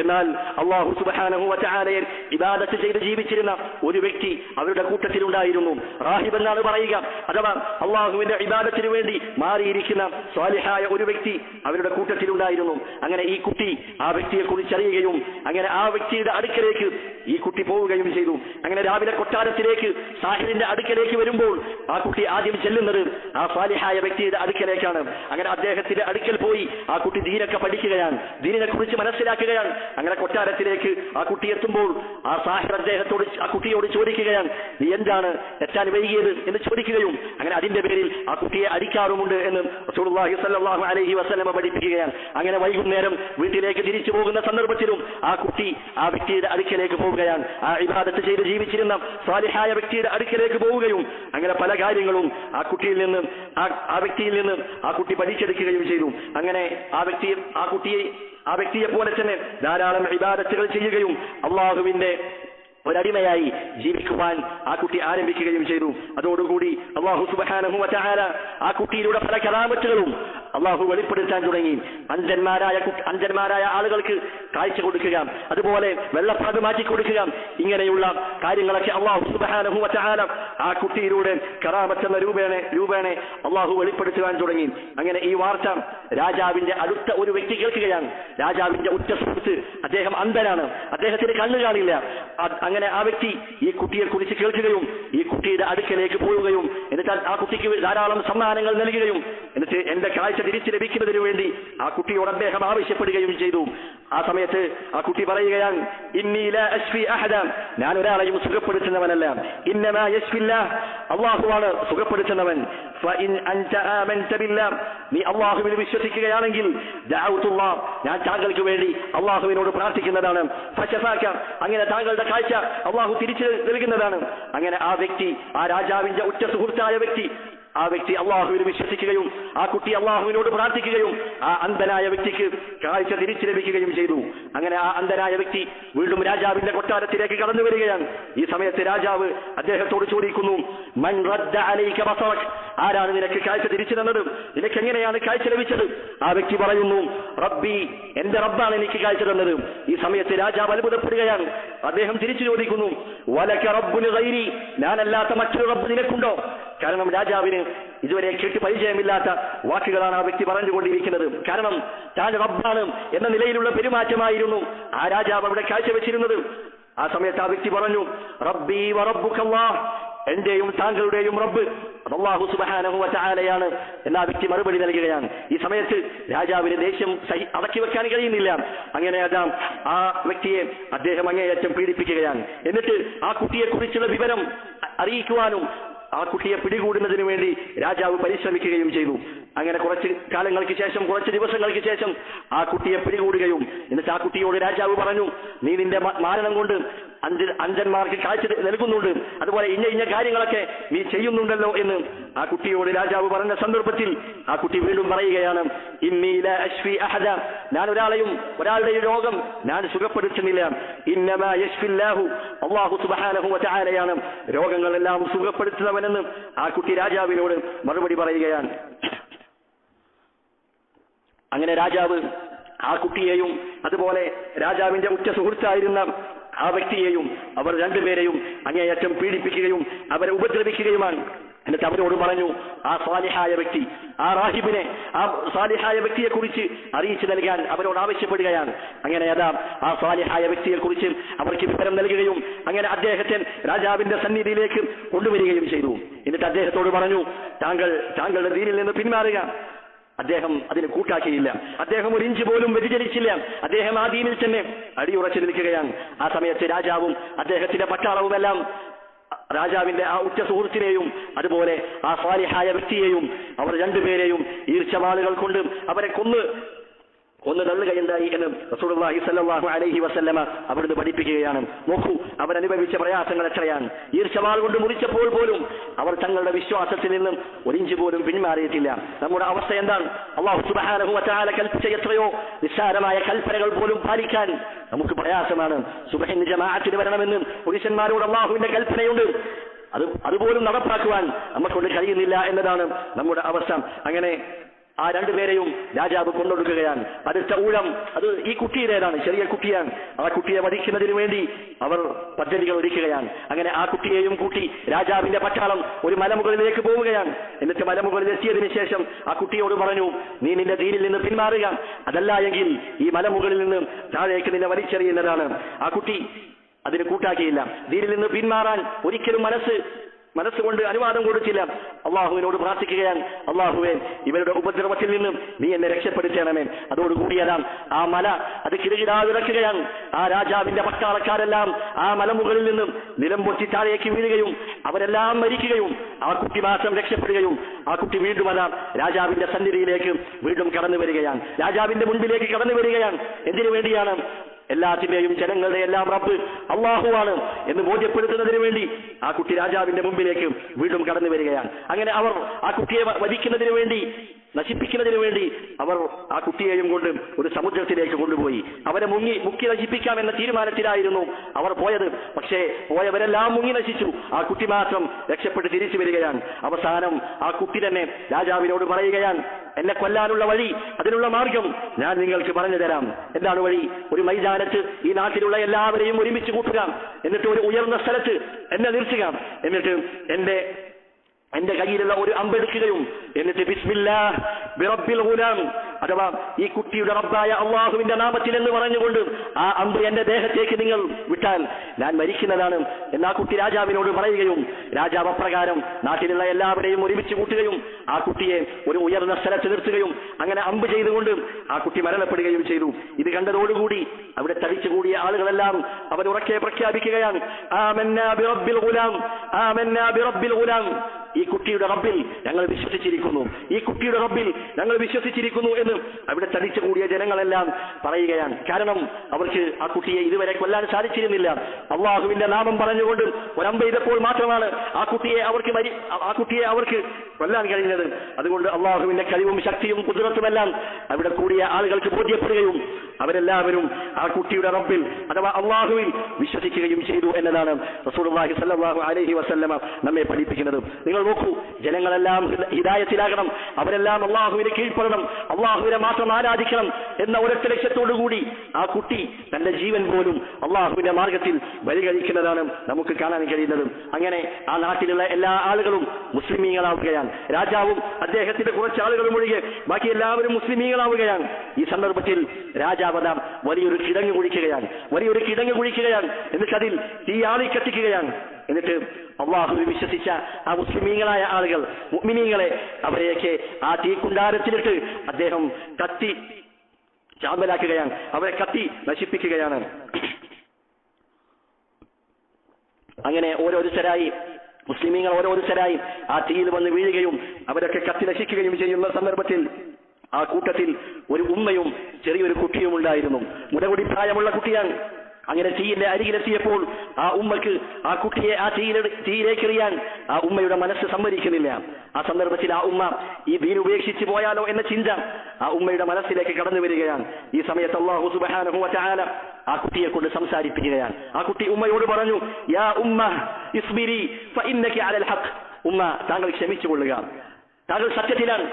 എന്നാൽ അല്ലാഹു സുബ്ഹാനഹു വ തആലയെ ഇബാദത്ത് ചെയ്ത് ജീവിച്ചിരുന്ന ഒരു വ്യക്തി അവരുടെ കൂട്ടത്തിലുണ്ടായിരുന്നു. റാഹിബ് എന്നാണ് പറയുക, അഥവാ അള്ളാഹുവിന്റെ ഇബാദത്തിന് വേണ്ടി മാറിയിരിക്കുന്ന സ്വാലിഹായ ഒരു വ്യക്തി അവരുടെ കൂട്ടത്തിലുണ്ടായിരുന്നു. അങ്ങനെ ഈ കുട്ടി ആ വ്യക്തിയെ കുറിച്ചറിയുകയും അങ്ങനെ ആ വ്യക്തിയുടെ അടുക്കലേക്ക് ഈ കുട്ടി പോവുകയും ചെയ്തു. അങ്ങനെ രാവിലെ കൊട്ടാരത്തിലേക്ക് സാഹിറിന്റെ അടുക്കലേക്ക് വരുമ്പോൾ ആ കുട്ടി ആദ്യം ചെല്ലുന്നത് ആ സ്വാലിഹായ വ്യക്തിയുടെ അടുക്കലേക്കാണ്. അങ്ങനെ അദ്ദേഹത്തിന്റെ അടുക്കൽ പോയി ആ കുട്ടി ദീനൊക്കെ പഠിക്കുകയാണ്, ദീനിനെ കുറിച്ച് മനസ്സിലാക്കുകയാണ്. അങ്ങനെ കൊട്ടാരത്തിലേക്ക് ആ കുട്ടി എത്തുമ്പോൾ ആ സാഹിർ ആ കുട്ടിയോട് ചോദിക്കുകയാണ്, നീ എന്താണ് എത്താൻ വൈകിയത് എന്ന് ചോദിക്കുകയും അങ്ങനെ അതിന്റെ പേരിൽ ആ കുട്ടിയെ അടിക്കാറുമുണ്ട് എന്ന് റസൂലുള്ളാഹി സ്വല്ലല്ലാഹു അലൈഹി വസല്ലമ പഠിപ്പിക്കുകയാണ്. അങ്ങനെ വൈകുന്നേരം വീട്ടിലേക്ക് തിരിച്ചു പോകുന്ന സന്ദർഭത്തിലും ആ കുട്ടി ആ വ്യക്തിയുടെ അടുക്കലേക്ക് പോവുകയാണ്, ആ ഇബാദത്ത് ചെയ്ത് ജീവിച്ചിരുന്ന സ്വാലിഹായ വ്യക്തിയുടെ അടുക്കലേക്ക് പോവുകയും അങ്ങനെ പല കാര്യങ്ങളും ആ വ്യക്തിയിൽ നിന്ന് ആ കുട്ടി പഠിച്ചെടുക്കുകയും ചെയ്തു. അങ്ങനെ ആ വ്യക്തിയെ പോലെ തന്നെ ധാരാളം ഇബാദത്തുകൾ ചെയ്യുകയും അള്ളാഹുവിന്റെ ഒരടിമയായി ജീവിക്കുവാൻ ആ കുട്ടി ആരംഭിക്കുകയും ചെയ്തു. അതോടുകൂടി അല്ലാഹു സുബ്ഹാനഹു വ തആല ആ കുട്ടിയിലൂടെ പല കറാമത്തുകളും അല്ലാഹു വെളിപ്പെടുത്താൻ തുടങ്ങി. അന്ധന്മാരായ ആളുകൾക്ക് കാഴ്ച കൊടുക്കുക, അതുപോലെ വെള്ളപ്പാട് മാറ്റി കൊടുക്കുക, ഇങ്ങനെയുള്ള കാര്യങ്ങളൊക്കെ അല്ലാഹു സുബ്ഹാനഹു വ തആല ആ കുട്ടിയിലൂടെ കറാമത്ത് എന്ന രൂപേണ അല്ലാഹു വെളിപ്പെടുത്തുവാൻ തുടങ്ങി. അങ്ങനെ ഈ വാർത്ത രാജാവിന്റെ അടുത്ത ഒരു വ്യക്തി കേൾക്കുകയാണ്. രാജാവിന്റെ ഉറ്റ സുഹൃത്ത്, അദ്ദേഹം അന്ധനാണ്, അദ്ദേഹത്തിന് കണ്ണു കാണില്ല. അങ്ങനെ ആ വ്യക്തി ഈ കുട്ടിയെ കുറിച്ച് കേൾക്കുകയും ഈ കുട്ടിയുടെ അടുക്കലേക്ക് പോവുകയും എന്നിട്ട് ആ കുട്ടിക്ക് ധാരാളം സമ്മാനങ്ങൾ നൽകുകയും എന്നിട്ട് എന്റെ കാഴ്ച തിരിച്ചു ലഭിക്കുന്നതിന് വേണ്ടി ആ കുട്ടിയോട് അദ്ദേഹം ആവശ്യപ്പെടുകയും ചെയ്തു. ആ സമയത്ത് ആ കുട്ടി പറയുകയാണ്, ഇന്നി ലാ അശ്ഫി അഹദ, ഞാൻ ഒരാളെയും സുഖപ്പെടുത്തുന്നവനല്ല, ഇന്നമാ യശ്ഫില്ലാഹ്, അല്ലാഹുവാണ് സുഖപ്പെടുത്തുന്നവൻ. ഫഇൻ അൻത ആമൻത ബില്ലാഹ്, നീ അല്ലാഹുവിൽ വിശ്വസിക്കുകയാണെങ്കിൽ ദഅഉതുല്ലാഹ്, ഞാൻ താങ്കൾക്ക് വേണ്ടി അല്ലാഹുവിനോട് പ്രാർത്ഥിക്കുന്നതാണ്. ഫശഫാക, അങ്ങനെ താങ്കളുടെ കാഴ്ച അല്ലാഹു തിരിച്ചു നൽകുന്നതാണ്. അങ്ങനെ ആ വ്യക്തി, ആ രാജാവിന്റെ ഉറ്റ സുഹൃത്തായ വ്യക്തി, ആ വ്യക്തി അള്ളാഹുവിൽ വിശ്വസിക്കുകയും ആ കുട്ടി അള്ളാഹുവിനോട് പ്രാർത്ഥിക്കുകയും ആ അന്ധനായ വ്യക്തിക്ക് കാഴ്ച തിരിച്ചു ലഭിക്കുകയും ചെയ്തു. അങ്ങനെ ആ അന്ധനായ വ്യക്തി വീണ്ടും രാജാവിന്റെ കൊട്ടാരത്തിലേക്ക് കടന്നു വരികയാണ്. ഈ സമയത്ത് രാജാവ് അദ്ദേഹത്തോട് ചോദിക്കുന്നു, മൻ റദ്ദ അലൈക ബസറക്, ആരാണ് നിനക്ക് കാഴ്ച തിരിച്ചു തന്നത്, നിനക്ക് എങ്ങനെയാണ് കാഴ്ച ലഭിച്ചത്? ആ വ്യക്തി പറയുന്നു, റബ്ബി, എന്റെ റബ്ബാണ് എനിക്ക് കാഴ്ച തന്നത്. ഈ സമയത്ത് രാജാവ് അത്ഭുതപ്പെടുകയാണ്. അദ്ദേഹം തിരിച്ചു ചോദിക്കുന്നു, വലക റബ്ബുൻ ഗൈരി, ഞാനല്ലാത്ത മറ്റൊരു റബ്ബ് നിനക്കുണ്ടോ? കാരണം രാജാവിന് ഇതുവരെ കേട്ട് പരിചയമില്ലാത്ത വാക്കുകളാണ് ആ വ്യക്തി പറഞ്ഞുകൊണ്ടിരിക്കുന്നത്. കാരണം താൻ റബ്ബാണ് എന്ന നിലയിലുള്ള പെരുമാറ്റമായിരുന്നു ആ രാജാവ് അവിടെ കാഴ്ചവെച്ചിരുന്നത്. ആ സമയത്ത് ആ വ്യക്തി പറഞ്ഞു, റബ്ബി വ റബ്ബുക്കല്ലാഹ്, എന്റെയും താങ്കളുടെയും റബ്ബ് അല്ലാഹു സുബ്ഹാനഹു വ തആലയാണ് എന്ന ആ വ്യക്തി മറുപടി നൽകുകയാണ്. ഈ സമയത്ത് രാജാവിന് ദേഷ്യം അടക്കി വെക്കാൻ കഴിയുന്നില്ല. അങ്ങനെ ആ വ്യക്തിയെ അദ്ദേഹം അങ്ങേയറ്റം പീഡിപ്പിക്കുകയാണ്. എന്നിട്ട് ആ കുട്ടിയെ കുറിച്ചുള്ള വിവരം അറിയിക്കുവാനും ആ കുട്ടിയെ പിടികൂടുന്നതിന് വേണ്ടി രാജാവ് പരിശ്രമിക്കുകയും ചെയ്തു. അങ്ങനെ കുറച്ച് കാലങ്ങൾക്ക് ശേഷം, കുറച്ച് ദിവസങ്ങൾക്ക് ശേഷം ആ കുട്ടിയെ പിടികൂടുകയും എന്നിട്ട് ആ കുട്ടിയോട് രാജാവ് പറഞ്ഞു, നീ നിന്റെ മാരണം കൊണ്ട് അന്ധന്മാർക്ക് കാഴ്ച നൽകുന്നുണ്ട്, അതുപോലെ ഇന്ന കാര്യങ്ങളൊക്കെ നീ ചെയ്യുന്നുണ്ടല്ലോ എന്ന് ആ കുട്ടിയോട് രാജാവ് പറഞ്ഞ സന്ദർഭത്തിൽ ആ കുട്ടി വീണ്ടും പറയുകയാണ്, ഇന്നി ലാ അശ്ഫി അഹദ, ഞാൻ ഒരാളുടെ രോഗം ഞാൻ സുഖപ്പെടുത്തുന്നില്ല, ഇന്നമാ യശ്ഫില്ലാഹു, അല്ലാഹു സുബ്ഹാനഹു വ തആലയാണ് രോഗങ്ങളെല്ലാം സുഖപ്പെടുത്തുന്നവനെന്ന് ആ കുട്ടി രാജാവിനോട് മറുപടി പറയുകയാണ്. അങ്ങനെ രാജാവ് ആ കുട്ടിയെയും അതുപോലെ രാജാവിന്റെ ഉറ്റ സുഹൃത്തായിരുന്ന ആ വ്യക്തിയെയും അവർ രണ്ടുപേരെയും അങ്ങേയറ്റം പീഡിപ്പിക്കുകയും അവരെ ഉപദ്രവിക്കുകയുമാണ്. എന്നിട്ട് അവരോട് പറഞ്ഞു, ആ സാലിഹായ വ്യക്തി, ആ റാഹിബിനെ, ആ സാലിഹായ വ്യക്തിയെ കുറിച്ച് അറിയിച്ചു നൽകാൻ അവരോട് ആവശ്യപ്പെടുകയാണ്. അങ്ങനെ ആ സാലിഹായ വ്യക്തിയെ കുറിച്ച് അവർക്ക് വിവരം നൽകുകയും അങ്ങനെ അദ്ദേഹത്തെ രാജാവിന്റെ സന്നിധിയിലേക്ക് കൊണ്ടുവരികയും ചെയ്തു. എന്നിട്ട് അദ്ദേഹത്തോട് പറഞ്ഞു, താങ്കളുടെ ദീനിൽ നിന്ന് പിന്മാറുക. അദ്ദേഹം അതിന് കൂട്ടാക്കിയില്ല. അദ്ദേഹം ഒരു ഇഞ്ച് പോലും വ്യതിചലിച്ചില്ല. അദ്ദേഹം ആ ദീനിൽ തന്നെ അടിയുറച്ചു നിൽക്കുകയാണ്. ആ സമയത്ത് രാജാവും അദ്ദേഹത്തിന്റെ പട്ടാളവുമെല്ലാം രാജാവിന്റെ ആ ഉറ്റ സുഹൃത്തിനെയും അതുപോലെ ആ സാലിഹായ വ്യക്തിയെയും അവർ രണ്ടുപേരെയും ഈർച്ചവാളുകൾ കൊണ്ട് അവരെ കൊന്ന് തള്ളുകയുണ്ടായി എന്ന് റസൂലുള്ളാഹി സ്വല്ലല്ലാഹു അലൈഹി വസല്ലമ അവിടുന്ന് പഠിപ്പിക്കുകയാണ്. നോക്കൂ, അവരനുഭവിച്ച പ്രയാസങ്ങൾ എത്രയാണ്. ഈർച്ചവാൾ കൊണ്ട് മുറിച്ചപ്പോൾ പോലും അവർ തങ്ങളുടെ വിശ്വാസത്തിൽ നിന്നും ഒരിഞ്ച് പോലും പിന്മാറിയിട്ടില്ല. നമ്മുടെ അവസ്ഥ എന്താണ്? അല്ലാഹു സുബ്ഹാനഹു വ തആല കൽപ്പിച്ച എത്രയോ നിസ്സാരമായ കൽപ്പനകൾ പോലും പാലിക്കാൻ നമുക്ക് പ്രയാസമാണ്. സുബ്ഹിന് ജമാഅത്തിന് വരണമെന്ന് പുരുഷന്മാരോട് അല്ലാഹുവിന്റെ കൽപ്പനയുണ്ട്, അതുപോലും നടപ്പാക്കുവാൻ നമുക്കൊണ്ട് കഴിയുന്നില്ല എന്നതാണ് നമ്മുടെ അവസ്ഥ. അങ്ങനെ ആ രണ്ടുപേരെയും രാജാവ് കൊണ്ടൊടുക്കുകയാണ്. അടുത്ത ഊഴം അത് ഈ കുട്ടിയുടേതാണ്, ചെറിയ കുട്ടിയാണ്. ആ കുട്ടിയെ വധിക്കുന്നതിന് വേണ്ടി അവർ പദ്ധതികൾ ഒരുക്കുകയാണ്. അങ്ങനെ ആ കുട്ടിയെയും കൂട്ടി രാജാവിന്റെ പട്ടാളം ഒരു മലമുകളിലേക്ക് പോവുകയാണ്. എന്നിട്ട് മലമുകളിൽ എത്തിയതിനു ശേഷം ആ കുട്ടിയോട് പറഞ്ഞു, നീ നിന്റെ ദീനിൽ നിന്ന് പിന്മാറുക, അതല്ല എങ്കിൽ ഈ മലമുകളിൽ നിന്ന് താഴേക്ക് നിന്നെ വലിച്ചെറിയുന്നതാണ്. ആ കുട്ടി അതിന് കൂട്ടാക്കിയില്ല. ദീനിൽ നിന്ന് പിന്മാറാൻ ഒരിക്കലും മനസ്സുകൊണ്ട് അനുവാദം കൊടുത്തില്ല. അള്ളാഹുവിനോട് പ്രാർത്ഥിക്കുകയാണ്, അള്ളാഹുവേ, ഇവരുടെ ഉപദ്രവത്തിൽ നിന്നും നീ എന്നെ രക്ഷപ്പെടുത്തണമേ. അതോടുകൂടിയതാണ് ആ മല അത് കിടുകിടാതിറക്കുകയാണ്. ആ രാജാവിന്റെ പട്ടാളക്കാരെല്ലാം ആ മലമുകളിൽ നിന്നും നിലം പൊട്ടി താഴേക്ക് വീഴുകയും അവരെല്ലാം മരിക്കുകയും ആ കുട്ടി മാത്രം രക്ഷപ്പെടുകയും ആ കുട്ടി വീണ്ടും രാജാവിന്റെ സന്നിധിയിലേക്ക് വീണ്ടും കടന്നു വരികയാണ്. രാജാവിന്റെ മുൻപിലേക്ക് കടന്നു വരികയാണ്. എന്തിനു വേണ്ടിയാണ്? എല്ലാത്തിന്റെയും ജനങ്ങളുടെ എല്ലാം റബ്ബ് അള്ളാഹുവാണ് എന്ന് ബോധ്യപ്പെടുത്തുന്നതിന് വേണ്ടി ആ കുട്ടി രാജാവിന്റെ മുമ്പിലേക്ക് വീണ്ടും കടന്നു വരികയാണ്. അങ്ങനെ അവർ ആ കുട്ടിയെ വധിക്കുന്നതിന് വേണ്ടി, നശിപ്പിക്കുന്നതിന് വേണ്ടി അവർ ആ കുട്ടിയെയും കൊണ്ട് ഒരു സമുദ്രത്തിലേക്ക് കൊണ്ടുപോയി. അവരെ മുക്കി നശിപ്പിക്കാമെന്ന തീരുമാനത്തിലായിരുന്നു അവർ പോയത്. പക്ഷേ പോയവരെല്ലാം മുങ്ങി നശിച്ചു. ആ കുട്ടി മാത്രം രക്ഷപ്പെട്ട് തിരിച്ചു വരികയാണ്. അവസാനം ആ കുട്ടി തന്നെ രാജാവിനോട് പറയുകയാണ്, എന്നെ കൊല്ലാനുള്ള വഴി, അതിനുള്ള മാർഗം ഞാൻ നിങ്ങൾക്ക് പറഞ്ഞു തരാം. എന്താണ് വഴി? ഒരു മൈതാനത്ത് ഈ നാട്ടിലുള്ള എല്ലാവരെയും ഒരുമിച്ച് കൂട്ടുക, എന്നിട്ട് ഒരു ഉയർന്ന സ്ഥലത്ത് എന്നെ നിർത്തുക, എന്നിട്ട് എന്റെ കയ്യിലുള്ള ഒരു അമ്പെടുക്കുകയും എന്നിട്ട് ബിസ്മില്ലാഹ് ബിറബ്ബിൽ ഗുലാം, അഥവാ ഈ കുട്ടിയുടെ റബ്ബായ അള്ളാഹുവിന്റെ നാമത്തിൽ എന്ന് പറഞ്ഞുകൊണ്ട് ആ അമ്പ് എന്റെ ദേഹത്തേക്ക് നിങ്ങൾ വിട്ടാൽ ഞാൻ മരിക്കുന്നതാണ് എന്ന് ആ കുട്ടി രാജാവിനോട് പറയുകയും രാജാവ് അപ്രകാരം നാട്ടിലുള്ള എല്ലാവരെയും ഒരുമിച്ച് കൂട്ടുകയും ആ കുട്ടിയെ ഒരു ഉയർന്ന സ്ഥലത്ത് നിർത്തുകയും അങ്ങനെ അമ്പ് ചെയ്തുകൊണ്ട് ആ കുട്ടി മരണപ്പെടുകയും ചെയ്തു. ഇത് കണ്ടതോടുകൂടി അവിടെ തടിച്ചുകൂടിയ ആളുകളെല്ലാം അവരുറക്കെ പ്രഖ്യാപിക്കുകയാണ്, ആമന്നാ ബിറബ്ബിൽ ഗുലാം, ആമന്നാ ബിറബ്ബിൽ ഗുലാം, ഈ കുട്ടിയുടെ റബ്ബിൽ ഞങ്ങൾ വിശ്വസിച്ചിരിക്കുന്നു, ഈ കുട്ടിയുടെ റബ്ബിൽ ഞങ്ങൾ വിശ്വസിച്ചിരിക്കുന്നു എന്ന് അവിടെ തടിച്ചുകൂടിയ ജനങ്ങളെല്ലാം പറയുകയാണ്. കാരണം അവർക്ക് ആ കുട്ടിയെ ഇതുവരെ കൊല്ലാൻ സാധിച്ചിരുന്നില്ല. അള്ളാഹുവിന്റെ നാമം പറഞ്ഞുകൊണ്ട് ഒരമ്പ ചെയ്തപ്പോൾ മാത്രമാണ് ആ കുട്ടിയെ അവർക്ക് കൊല്ലാൻ കഴിഞ്ഞത്. അതുകൊണ്ട് അള്ളാഹുവിന്റെ കഴിവും ശക്തിയും കുതിരത്തുമെല്ലാം അവിടെ കൂടിയ ആളുകൾക്ക് ബോധ്യപ്പെടുകയും അവരെല്ലാവരും ആ കുട്ടിയുടെ റബ്ബിൽ അഥവാ അള്ളാഹുവിൽ വിശ്വസിക്കുകയും ചെയ്തു എന്നതാണ് റസൂലുള്ളാഹി സ്വല്ലല്ലാഹു അലൈഹി വസല്ലമ നമ്മെ പഠിപ്പിക്കുന്നത്. നിങ്ങൾ നോക്കൂ, ജനങ്ങളെല്ലാം ഹിദായത്തിലാകണം, അവരെല്ലാം അള്ളാഹുവിനെ കീഴ്പ്പെടണം, അള്ളാഹുവിനെ മാത്രം ആരാധിക്കണം എന്ന ഒരൊറ്റ ലക്ഷ്യത്തോടുകൂടി ആ കുട്ടി തന്റെ ജീവൻ പോലും അള്ളാഹുവിന്റെ മാർഗത്തിൽ ബലികഴിക്കുന്നതാണ് നമുക്ക് കാണാൻ കഴിയുന്നത്. അങ്ങനെ ആ നാട്ടിലുള്ള എല്ലാ ആളുകളും മുസ്ലിമീങ്ങളാവുകയാണ്. രാജാവും അദ്ദേഹത്തിന്റെ കുറച്ച് ആളുകളും ഒഴികെ ബാക്കി എല്ലാവരും മുസ്ലിമീങ്ങളാവുകയാണ്. ഈ സന്ദർഭത്തിൽ രാജാവ് വലിയൊരു കിടങ്ങ് കുഴിക്കുകയാണ്, എന്നിട്ട് അതിൽ തീയാളി കത്തിക്കുകയാണ്. എന്നിട്ട് അള്ളാഹുവിൽ വിശ്വസിച്ച ആ മുസ്ലിമീങ്ങളായ ആളുകൾ, മുഅ്മിനീങ്ങളെ, അവരെയൊക്കെ ആ തീക്കുണ്ടാരത്തിലിട്ട് അദ്ദേഹം കത്തി ചാമ്പലാക്കുകയാണ്, അവരെ കത്തി നശിപ്പിക്കുകയാണ്. അങ്ങനെ ഓരോരുത്തരായി മുസ്ലിമീങ്ങൾ ഓരോരുത്തരായി ആ തീയിൽ വന്ന് വീഴുകയും അവരൊക്കെ കത്തി നശിക്കുകയും ചെയ്യുന്ന സന്ദർഭത്തിൽ ആ കൂട്ടത്തിൽ ഒരു ഉമ്മയും ചെറിയൊരു കുട്ടിയും ഉണ്ടായിരുന്നു. മുടകുടി പ്രായമുള്ള കുട്ടിയാണ്. അങ്ങനെ തീയിന്റെ അരികിലെത്തിയപ്പോൾ ആ ഉമ്മക്ക് ആ കുട്ടിയെ ആ തീയിലേക്ക് എറിയാൻ ആ ഉമ്മയുടെ മനസ്സ് സമ്മതിക്കുന്നില്ല. ആ സന്ദർഭത്തിൽ ആ ഉമ്മ ഈ ദീൻ ഉപേക്ഷിച്ച് പോയാലോ എന്ന ചിന്ത ആ ഉമ്മയുടെ മനസ്സിലേക്ക് കടന്നു വരികയാണ്. ഈ സമയത്ത് അല്ലാഹു സുബ്ഹാനഹു വ തആല ആ കുട്ടിയെ കൊണ്ട് സംസാരിപ്പിക്കുകയാണ്. ആ കുട്ടി ഉമ്മയോട് പറഞ്ഞു, യാ ഉമ്മ ഇസ്ബിരി ഫഇന്നകി അലൽ ഹഖ്, ഉമ്മ താങ്കൾ ക്ഷമിച്ചുകൊള്ളുക, താങ്കൾ സത്യത്തിലാണ്,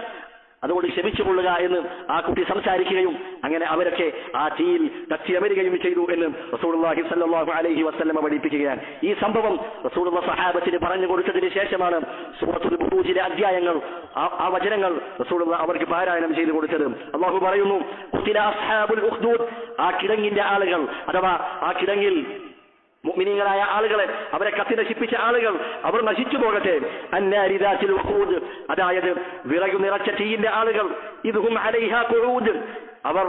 അതുകൊണ്ട് ക്ഷമിച്ചുകൊള്ളുക എന്ന് ആ കുട്ടി സംസാരിക്കുകയും അങ്ങനെ അവരൊക്കെ ആ തീയിൽ കത്തിയമരുകയും ചെയ്തു എന്ന് റസൂലുള്ളാഹി സ്വല്ലല്ലാഹു അലൈഹി വസല്ലമ പഠിപ്പിക്കുകയാണ്. ഈ സംഭവം റസൂലുള്ളാഹി സ്വഹാബത്തിന് പറഞ്ഞു കൊടുത്തതിന് ശേഷമാണ് സൂറത്തുൽ ബുറൂജിലെ അധ്യായങ്ങൾ ആ വചനങ്ങൾ റസൂലുള്ളാഹി അവർക്ക് പാരായണം ചെയ്തു കൊടുത്തത്. അല്ലാഹു പറയുന്നു, ഖുതില അസ്ഹാബുൽ ഉഖ്ദൂദ്, ആ കിടങ്ങിന്റെ ആളുകൾ അഥവാ ആ കിടങ്ങിൽ മുഅ്മിനീങ്ങളായ ആളുകളെ അവരെ കത്തി നശിപ്പിച്ച ആളുകൾ അവർ നശിച്ചു പോകട്ടെ. അന്നാരി ദാത്തിൽ വഖൂദ്, അതായത് വിറകു നിറച്ച തീയിന്റെ ആളുകൾ, ഇദ്ഹും അലൈഹാ ഖുഊദ്, അവർ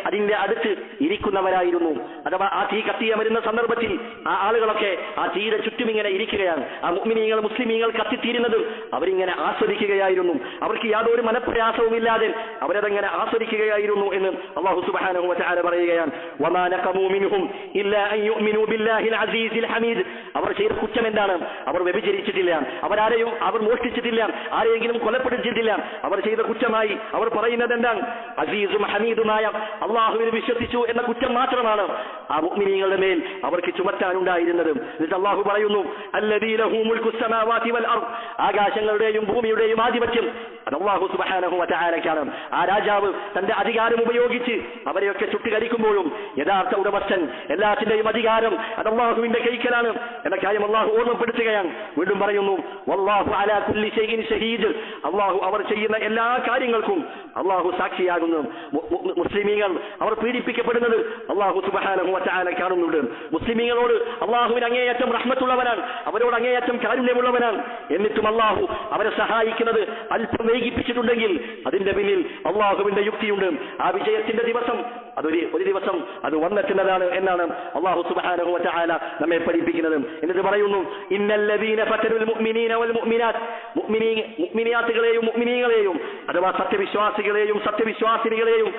അതിന്റെ അടുത്ത് ഇരിക്കുന്നവരായിരുന്നു. അഥവാ ആ തീ കത്തിയമരുന്ന സന്ദർഭത്തിൽ ആ ആളുകളൊക്കെ ആ തീയുടെ ചുറ്റും ഇങ്ങനെ ഇരിക്കുകയാണ്. ആ മുഅ്മിനീങ്ങൾ മുസ്ലിമീങ്ങൾ കത്തിത്തീരുന്നത് അവരിങ്ങനെ ആസ്വദിക്കുകയായിരുന്നു. അവർക്ക് യാതൊരു മനപ്രയാസവും ഇല്ലാതെ അവരതങ്ങനെ ആസ്വദിക്കുകയായിരുന്നു എന്ന് അല്ലാഹു സുബ്ഹാനഹു വ തആല പറയുകയാണ്. വമാ നഖമൂ മിൻഹും ഇല്ലാ അൻ യുഅ്മിനൂ ബില്ലാഹിൽ അസീസിൽ ഹമീദ്, അവർ ചെയ്ത കുറ്റം എന്താണ്? അവർ വ്യഭിചരിച്ചിട്ടില്ല, അവർ മോഷ്ടിച്ചിട്ടില്ല, ആരെയെങ്കിലും കൊലപ്പെടുത്തിയിട്ടില്ല. അവർ ചെയ്ത കുറ്റമായി അവർ പറയുന്നത് എന്താണ്? അസീസും ഹമീദുമായ അള്ളാഹുവിൽ വിശ്വസിച്ചു എന്ന കുറ്റം മാത്രമാണ് ആ മുഅ്മിനീങ്ങളുടെ മേൽ അവർക്ക് ചുമത്താനുണ്ടായിരുന്നത്. എന്നിട്ട് അള്ളാഹു പറയുന്നു, അല്ലദീ ലഹു മുൽക്കു സ്സമാവാതി വൽ അർദ്, ആകാശങ്ങളുടെയും ഭൂമിയുടെയും ആധിപത്യം അത് അല്ലാഹു സുബ്ഹാനഹു വ തആലയ്ക്കാണ്. ആ രാജാവ് തന്റെ അധികാരം ഉപയോഗിച്ച് അവരെയൊക്കെ ചുട്ടുകരിക്കുമ്പോഴും യഥാർത്ഥ ഉടമസ്ഥൻ എല്ലാത്തിന്റെയും അധികാരം അത് അല്ലാഹുവിന്റെ കൈക്കലാണ് എന്ന കാര്യം അള്ളാഹു ഓർമ്മപ്പെടുത്തുകയാണ്. വീണ്ടും പറയുന്നു, വല്ലാഹു അലാ കുല്ലി ഷൈഇൻ ഷഹീദ്, അള്ളാഹു അവർ ചെയ്യുന്ന എല്ലാ കാര്യങ്ങൾക്കും അള്ളാഹു സാക്ഷിയാകുന്നു. മുസ്ലിമീങ്ങൾ അവർ പീഡിപ്പിക്കപ്പെടുന്നത് അല്ലാഹു സുബ്ഹാനഹു വ തആല കാണുന്നുണ്ട്. മുസ്ലിമീങ്ങളോട് അള്ളാഹുവിന് അങ്ങേയറ്റം റഹ്മത്തുള്ളവനാണ്, അവരോട് അങ്ങേയറ്റം കാരുണ്യമുള്ളവനാണ്. എന്നിട്ടും അള്ളാഹു അവരെ സഹായിക്കുന്നത് അല്പം വൈകിപ്പിച്ചിട്ടുണ്ടെങ്കിൽ അതിന്റെ പിന്നിൽ അള്ളാഹുവിന്റെ യുക്തിയുണ്ട്. ആ വിജയത്തിന്റെ ദിവസം ഒരു ദിവസം അത് വന്നെത്തുന്നതാണ് എന്നാണ് അല്ലാഹു സുബ്ഹാനഹു വ തആല നമ്മെ പഠിപ്പിക്കുന്നത്. എന്നിട്ട് പറയുന്നു, ഇന്നല്ലദീന ഫതനുൽ മുഅ്മിനീന വൽ മുഅ്മിനാത്ത്, മുഅ്മിനാത്തുകളെയും മുഅ്മിനീങ്ങളെയും അഥവാ സത്യവിശ്വാസികളെയും സത്യവിശ്വാസിനികളെയും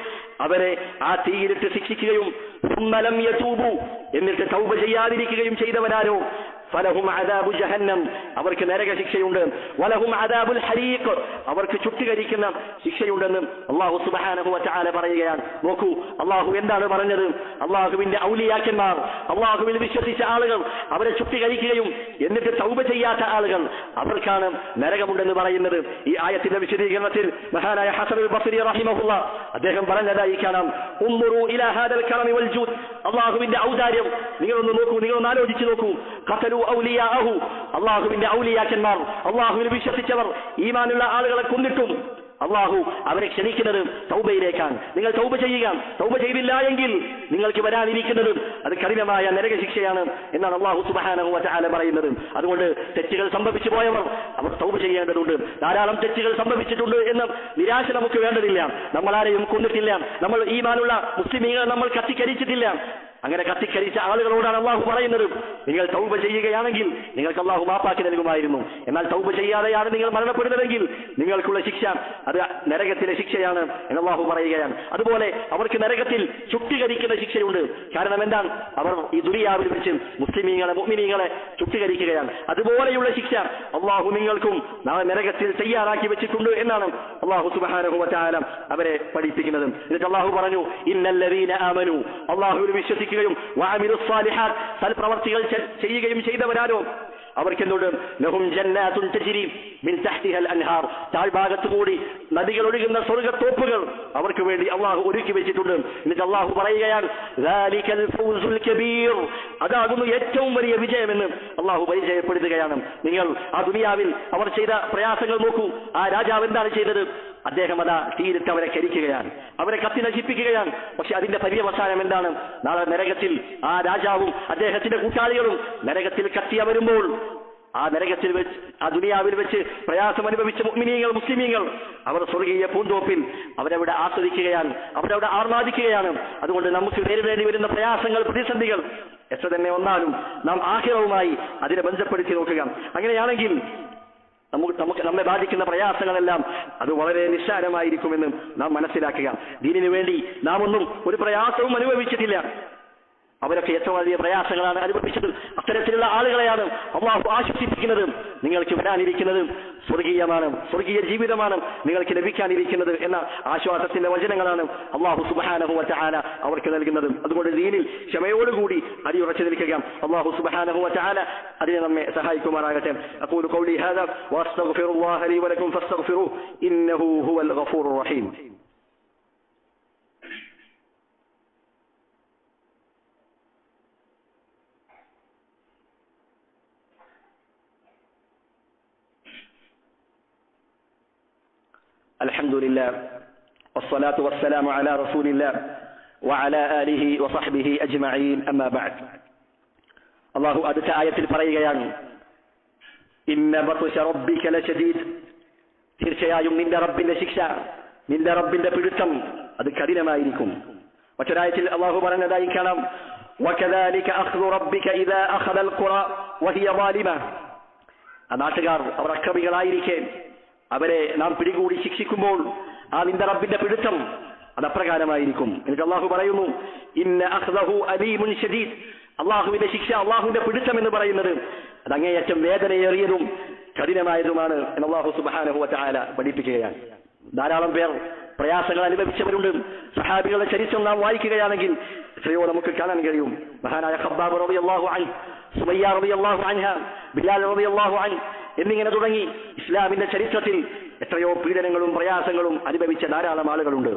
അവരെ ആ തീയിലിട്ട് ശിക്ഷിക്കുകയും സുമ്മ ലം യതൂബു, എന്നിട്ട് തൗബ ചെയ്യാതിരിക്കുകയും ചെയ്തവരാരോ ഫലഹും അദാബു ജഹന്നം, അവർക്ക് നരക ശിക്ഷയുണ്ട്. വലഹും അദാബുൽ ഹരീഖ്, അവർക്ക് ചുട്ടുകരിക്കുന്ന ശിക്ഷയുണ്ടെന്ന് അല്ലാഹു സുബ്ഹാനഹു വ തആല പറയുകയാണ്. നോക്കൂ അല്ലാഹു എന്താണ് പറഞ്ഞത്. അല്ലാഹുവിന്റെ ഔലിയാക്കന്മാർ, അല്ലാഹുവിൽ വിശ്വസിച്ച ആളുകൾ, അവരെ ചുട്ടുകരിക്കുകയും എന്നിട്ട് തൗബ ചെയ്യാത്ത ആളുകൾ, അവർക്കാണ് നരകമുണ്ടെന്ന് പറയുന്നത്. ഈ ആയത്തിന്റെ വിശദീകരണത്തിൽ മഹാനായ ഹസനുൽ ബസ്രി റഹിമഹുല്ലാഹ് അദ്ദേഹം പറഞ്ഞതായി കാണാം, ഉൻദുറു ഇലാ ഹാദൽ കറമി വൽ ജൂദ്, അല്ലാഹുവിന്റെ ഔദാര്യം നിങ്ങളൊന്ന് നോക്കൂ, നിങ്ങളൊന്ന് ആലോചിച്ചു നോക്കൂ. ഖതലു ഔലിയാഅഹു, അല്ലാഹുവിന്റെ ഔലിയാക്കന്മാർ, അല്ലാഹുവിൽ വിശ്വസിച്ചവർ, ഈമാനുള്ള ആളുകളെ കൊന്നിട്ടും അല്ലാഹു അവരെ ക്ഷണിക്കുന്നത് തൗബയിലേക്കാണ്. നിങ്ങൾ തൗബ ചെയ്യുക, തൗബ ചെയ്തില്ല എങ്കിൽ നിങ്ങൾക്ക് വരാനിരിക്കുന്നത് അത് കഠിനമായ നരക ശിക്ഷയാണ് എന്നാണ് അല്ലാഹു സുബ്ഹാനഹു വ തആല പറയുന്നത്. അതുകൊണ്ട് തെറ്റുകൾ സംഭവിച്ചു പോയവർ അവർ തൗബ ചെയ്യേണ്ടതുണ്ട്. ധാരാളം തെറ്റുകൾ സംഭവിച്ചിട്ടുണ്ട് എന്ന നിരാശ നമുക്ക് വേണ്ടതില്ല. നമ്മൾ ആരെയും കൊന്നിട്ടില്ല, നമ്മൾ ഈമാനുള്ള മുസ്ലിമീങ്ങളെ നമ്മൾ കത്തിക്കരിച്ചിട്ടില്ല. അങ്ങനെ കത്തിക്കരിച്ച ആളുകളോടാണ് അല്ലാഹു പറയുന്നത്, നിങ്ങൾ തൗബ ചെയ്യുകയാണെങ്കിൽ നിങ്ങൾക്ക് അല്ലാഹു മാപ്പാക്കി നൽകുമായിരുന്നു. എന്നാൽ തൗബ ചെയ്യാതെയാണ് നിങ്ങൾ മരണപ്പെടുന്നതെങ്കിൽ നിങ്ങൾക്കുള്ള ശിക്ഷ അത് നരകത്തിലെ ശിക്ഷയാണ് എന്ന് അല്ലാഹു പറയുകയാണ്. അതുപോലെ അവർക്ക് നരകത്തിൽ ചുട്ടുകരിക്കുന്ന ശിക്ഷയുണ്ട്. കാരണം എന്താണ്? അവർ ഈ ദുനിയാവിൽ വെച്ച് മുസ്ലിമീങ്ങളെ മുഅ്മിനീങ്ങളെ ചുട്ടുകരിക്കുകയാണ്. അതുപോലെയുള്ള ശിക്ഷ അല്ലാഹു നിങ്ങൾക്കും നാളെ നരകത്തിൽ തയ്യാറാക്കി വെച്ചിട്ടുണ്ട് എന്നാണ് അല്ലാഹു സുബ്ഹാനഹു വ തആല അവരെ പഠിപ്പിക്കുന്നത്. എന്നിട്ട് അല്ലാഹു പറഞ്ഞു, ഇന്നല്ലദീന ആമനു, അല്ലാഹുവിൽ വിശ്വസിക്കുകയും വഅമിലുസ് സാലിഹാത്ത്, സൽപ്രവർത്തികൾ ചെയ്യുകയും ചെയ്തവരാരോ അവർക്കെന്തുണ്ട്? ലഹും ജന്നാത്തുൻ തജ്രി മിൻ തഹ്തിഹൽ അൻഹാർ, താഴ്ഭാഗത്തുകൂടി നദികൾ ഒഴുകുന്ന സ്വർഗ്ഗത്തോപ്പുകൾ അവർക്ക് വേണ്ടി അല്ലാഹു ഒരുക്കി വെച്ചിട്ടുണ്ട്. എന്നിട്ട് അല്ലാഹു പറയുകയാണ്, ദാലികൽ ഫൗസുൽ കബീർ, അതാകുന്നു ഏറ്റവും വലിയ വിജയമെന്ന് അല്ലാഹു പരിചയപ്പെടുത്തുകയാണ്. നിങ്ങൾ ആ ദുനിയാവിൽ അവർ ചെയ്ത പ്രയാസങ്ങൾ നോക്കൂ. ആ രാജാവ് എന്താണ് ചെയ്തത്? അദ്ദേഹം അതാ തീരിട്ട് അവരെ കരിക്കുകയാണ്, അവരെ കത്തി നശിപ്പിക്കുകയാണ്. പക്ഷെ അതിന്റെ പര്യവസാനം എന്താണ്? നാളെ നരകത്തിൽ ആ രാജാവും അദ്ദേഹത്തിന്റെ കൂട്ടാളികളും നരകത്തിൽ കത്തിയമരുമ്പോൾ ആ നരകത്തിൽ വെച്ച്, ആ ദുനിയാവിൽ വെച്ച് പ്രയാസം അനുഭവിച്ച മുഅ്മിനീങ്ങൾ മുസ്ലിമീങ്ങൾ അവർ സ്വർഗീയ പൂന്തോപ്പിൽ അവരവിടെ ആസ്വദിക്കുകയാണ്, അവരവിടെ ആഹ്ലാദിക്കുകയാണ്. അതുകൊണ്ട് നമുക്ക് നേരിടേണ്ടി വരുന്ന പ്രയാസങ്ങൾ, പ്രതിസന്ധികൾ എത്ര തന്നെ വന്നാലും നാം ആഖിറവുമായി അതിനെ ബന്ധപ്പെടുത്തി നോക്കുക. അങ്ങനെയാണെങ്കിൽ നമ്മെ ബാധിക്കുന്ന പ്രയാസങ്ങളെല്ലാം അത് വളരെ നിസ്സാരമായിരിക്കുമെന്ന് നാം മനസ്സിലാക്കുക. ദീനിനു വേണ്ടി നാം ഒന്നും ഒരു പ്രയാസവും അനുഭവിച്ചിട്ടില്ല. അവരൊക്കെ എത്ര വലിയ പ്രയാസങ്ങളാണ് അനുഭവിച്ചത്. അത്തരത്തിലുള്ള ആളുകളെയാണ് അല്ലാഹു ആശ്വസിപ്പിക്കുന്നത്. നിങ്ങൾക്ക് വരാനിരിക്കുന്നത് സ്വർഗീയമാണ്, സ്വർഗീയ ജീവിതമാണ് നിങ്ങൾക്ക് ലഭിക്കാനിരിക്കുന്നത് എന്ന ആശ്വാസത്തിന്റെ വചനങ്ങളാണ് അല്ലാഹു സുബ്ഹാനഹു വ തആല അവർക്ക് നൽകുന്നത്. അതുകൊണ്ട് ദീനിൽ ക്ഷമയോടുകൂടി അടിയുറച്ചു നിൽക്കുക. അല്ലാഹു സുബ്ഹാനഹു വ തആല അതിനെ നമ്മെ സഹായിക്കുമാറാകട്ടെ. അഖൂലു ഖൗലി ഹാദാ വഅസ്തഗ്ഫിറുല്ലാഹ ലീ വലക്കും ഫസ്തഗ്ഫിറുഹു ഇന്നഹു ഹുവൽ ഗഫൂറുർ റഹീം. الحمد لله والصلاة والسلام على رسول الله وعلى آله وصحبه أجمعين أما بعد. الله أدت آية الفريقيان إن بطش ربك لشديد, തീർച്ചയായും നിന്റെ റബ്ബിന്റെ ശിക്ഷ, നിന്റെ റബ്ബിന്റെ പിടുത്തം അത് കഠിനമായിരിക്കും. മറ്റൊരായത്തിൽ അല്ലാഹു പറഞ്ഞതായി കാണാം, وكذلك أخذ ربك إذا أخذ القرى وهي ظالمة. ആ നാട്ടുകാർ അവർ അക്രമികളായിരിക്കെ അവരെ നാം പിടികൂടി ശിക്ഷിക്കുമ്പോൾ ആ നിന്റെ റബ്ബിന്റെ പിടുത്തം അത് അപ്രകാരമായിരിക്കും. എന്നിട്ട് അല്ലാഹു പറയുന്നു, ഇന്ന അഖ്ദഹു അലീമുൻ ശദീദ്, അല്ലാഹുവിന്റെ ശിക്ഷ, അല്ലാഹുവിന്റെ പിടുത്തം എന്ന് പറയുന്നത് അത് അങ്ങേയറ്റം വേദനയേറിയതും കഠിനമായതുമാണ് എന്ന് അല്ലാഹു സുബ്ഹാനഹു വ തആല പഠിപ്പിക്കുകയാണ്. ധാരാളം പേർ പ്രയാസങ്ങൾ അനുഭവിച്ചവരുണ്ട്. സഹാബികളുടെ ചരിത്രം നാം വായിക്കുകയാണെങ്കിൽ എത്രയോ നമുക്ക് കാണാൻ കഴിയും. മഹാനായ ഖബ്ബാബ് റളിയല്ലാഹു അൻഹു, സുമയ്യ റളിയല്ലാഹു അൻഹ, ബിലാൽ റളിയല്ലാഹു അൻഹു എന്നിങ്ങനെ തുടങ്ങി ഇസ്ലാമിന്റെ ചരിത്രത്തിൽ എത്രയോ പീഡനങ്ങളും പ്രയാസങ്ങളും അനുഭവിച്ച ധാരാളം ആളുകളുണ്ട്.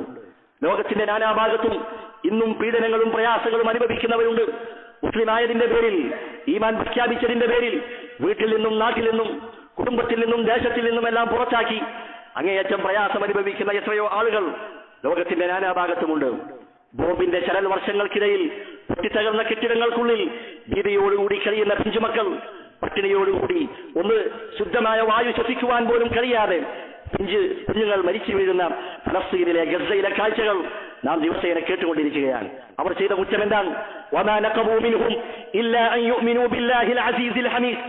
ലോകത്തിന്റെ നാനാഭാഗത്തും ഇന്നും പീഡനങ്ങളും പ്രയാസങ്ങളും അനുഭവിക്കുന്നവരുണ്ട്. മുസ്ലിമായതിന്റെ പേരിൽ, ഈമാൻ പ്രഖ്യാപിച്ചതിന്റെ പേരിൽ വീട്ടിൽ നിന്നും നാട്ടിൽ നിന്നും കുടുംബത്തിൽ നിന്നും ദേശത്തിൽ നിന്നും എല്ലാം പുറത്താക്കി അങ്ങേയറ്റം പ്രയാസം അനുഭവിക്കുന്ന എത്രയോ ആളുകൾ ലോകത്തിന്റെ നാനാഭാഗത്തുമുണ്ട്. ബോംബിന്റെ ചരൽ വർഷങ്ങൾക്കിടയിൽ പൊട്ടിത്തകർന്ന കെട്ടിടങ്ങൾക്കുള്ളിൽ ഭീതിയോടുകൂടി കഴിയുന്ന പിഞ്ചുമക്കൾ, പട്ടിണിയോടുകൂടി ഒന്ന് ശുദ്ധമായ വായു ശ്വസിക്കുവാൻ പോലും കഴിയാതെ കുഞ്ഞുങ്ങൾ മരിച്ചു വീഴുന്ന ഫലസ്തീനിലെ ഗസയിലെ കാഴ്ചകൾ നാം ദിവസേന കേട്ടുകൊണ്ടിരിക്കുകയാണ്. അവർ ചെയ്ത കുറ്റം എന്താണ്? വമാ നഖബൂ മിൻഹും ഇല്ലാ അൻ യുഅ്മിനൂ ബില്ലാഹിൽ അസീസിൽ ഹമീദ്,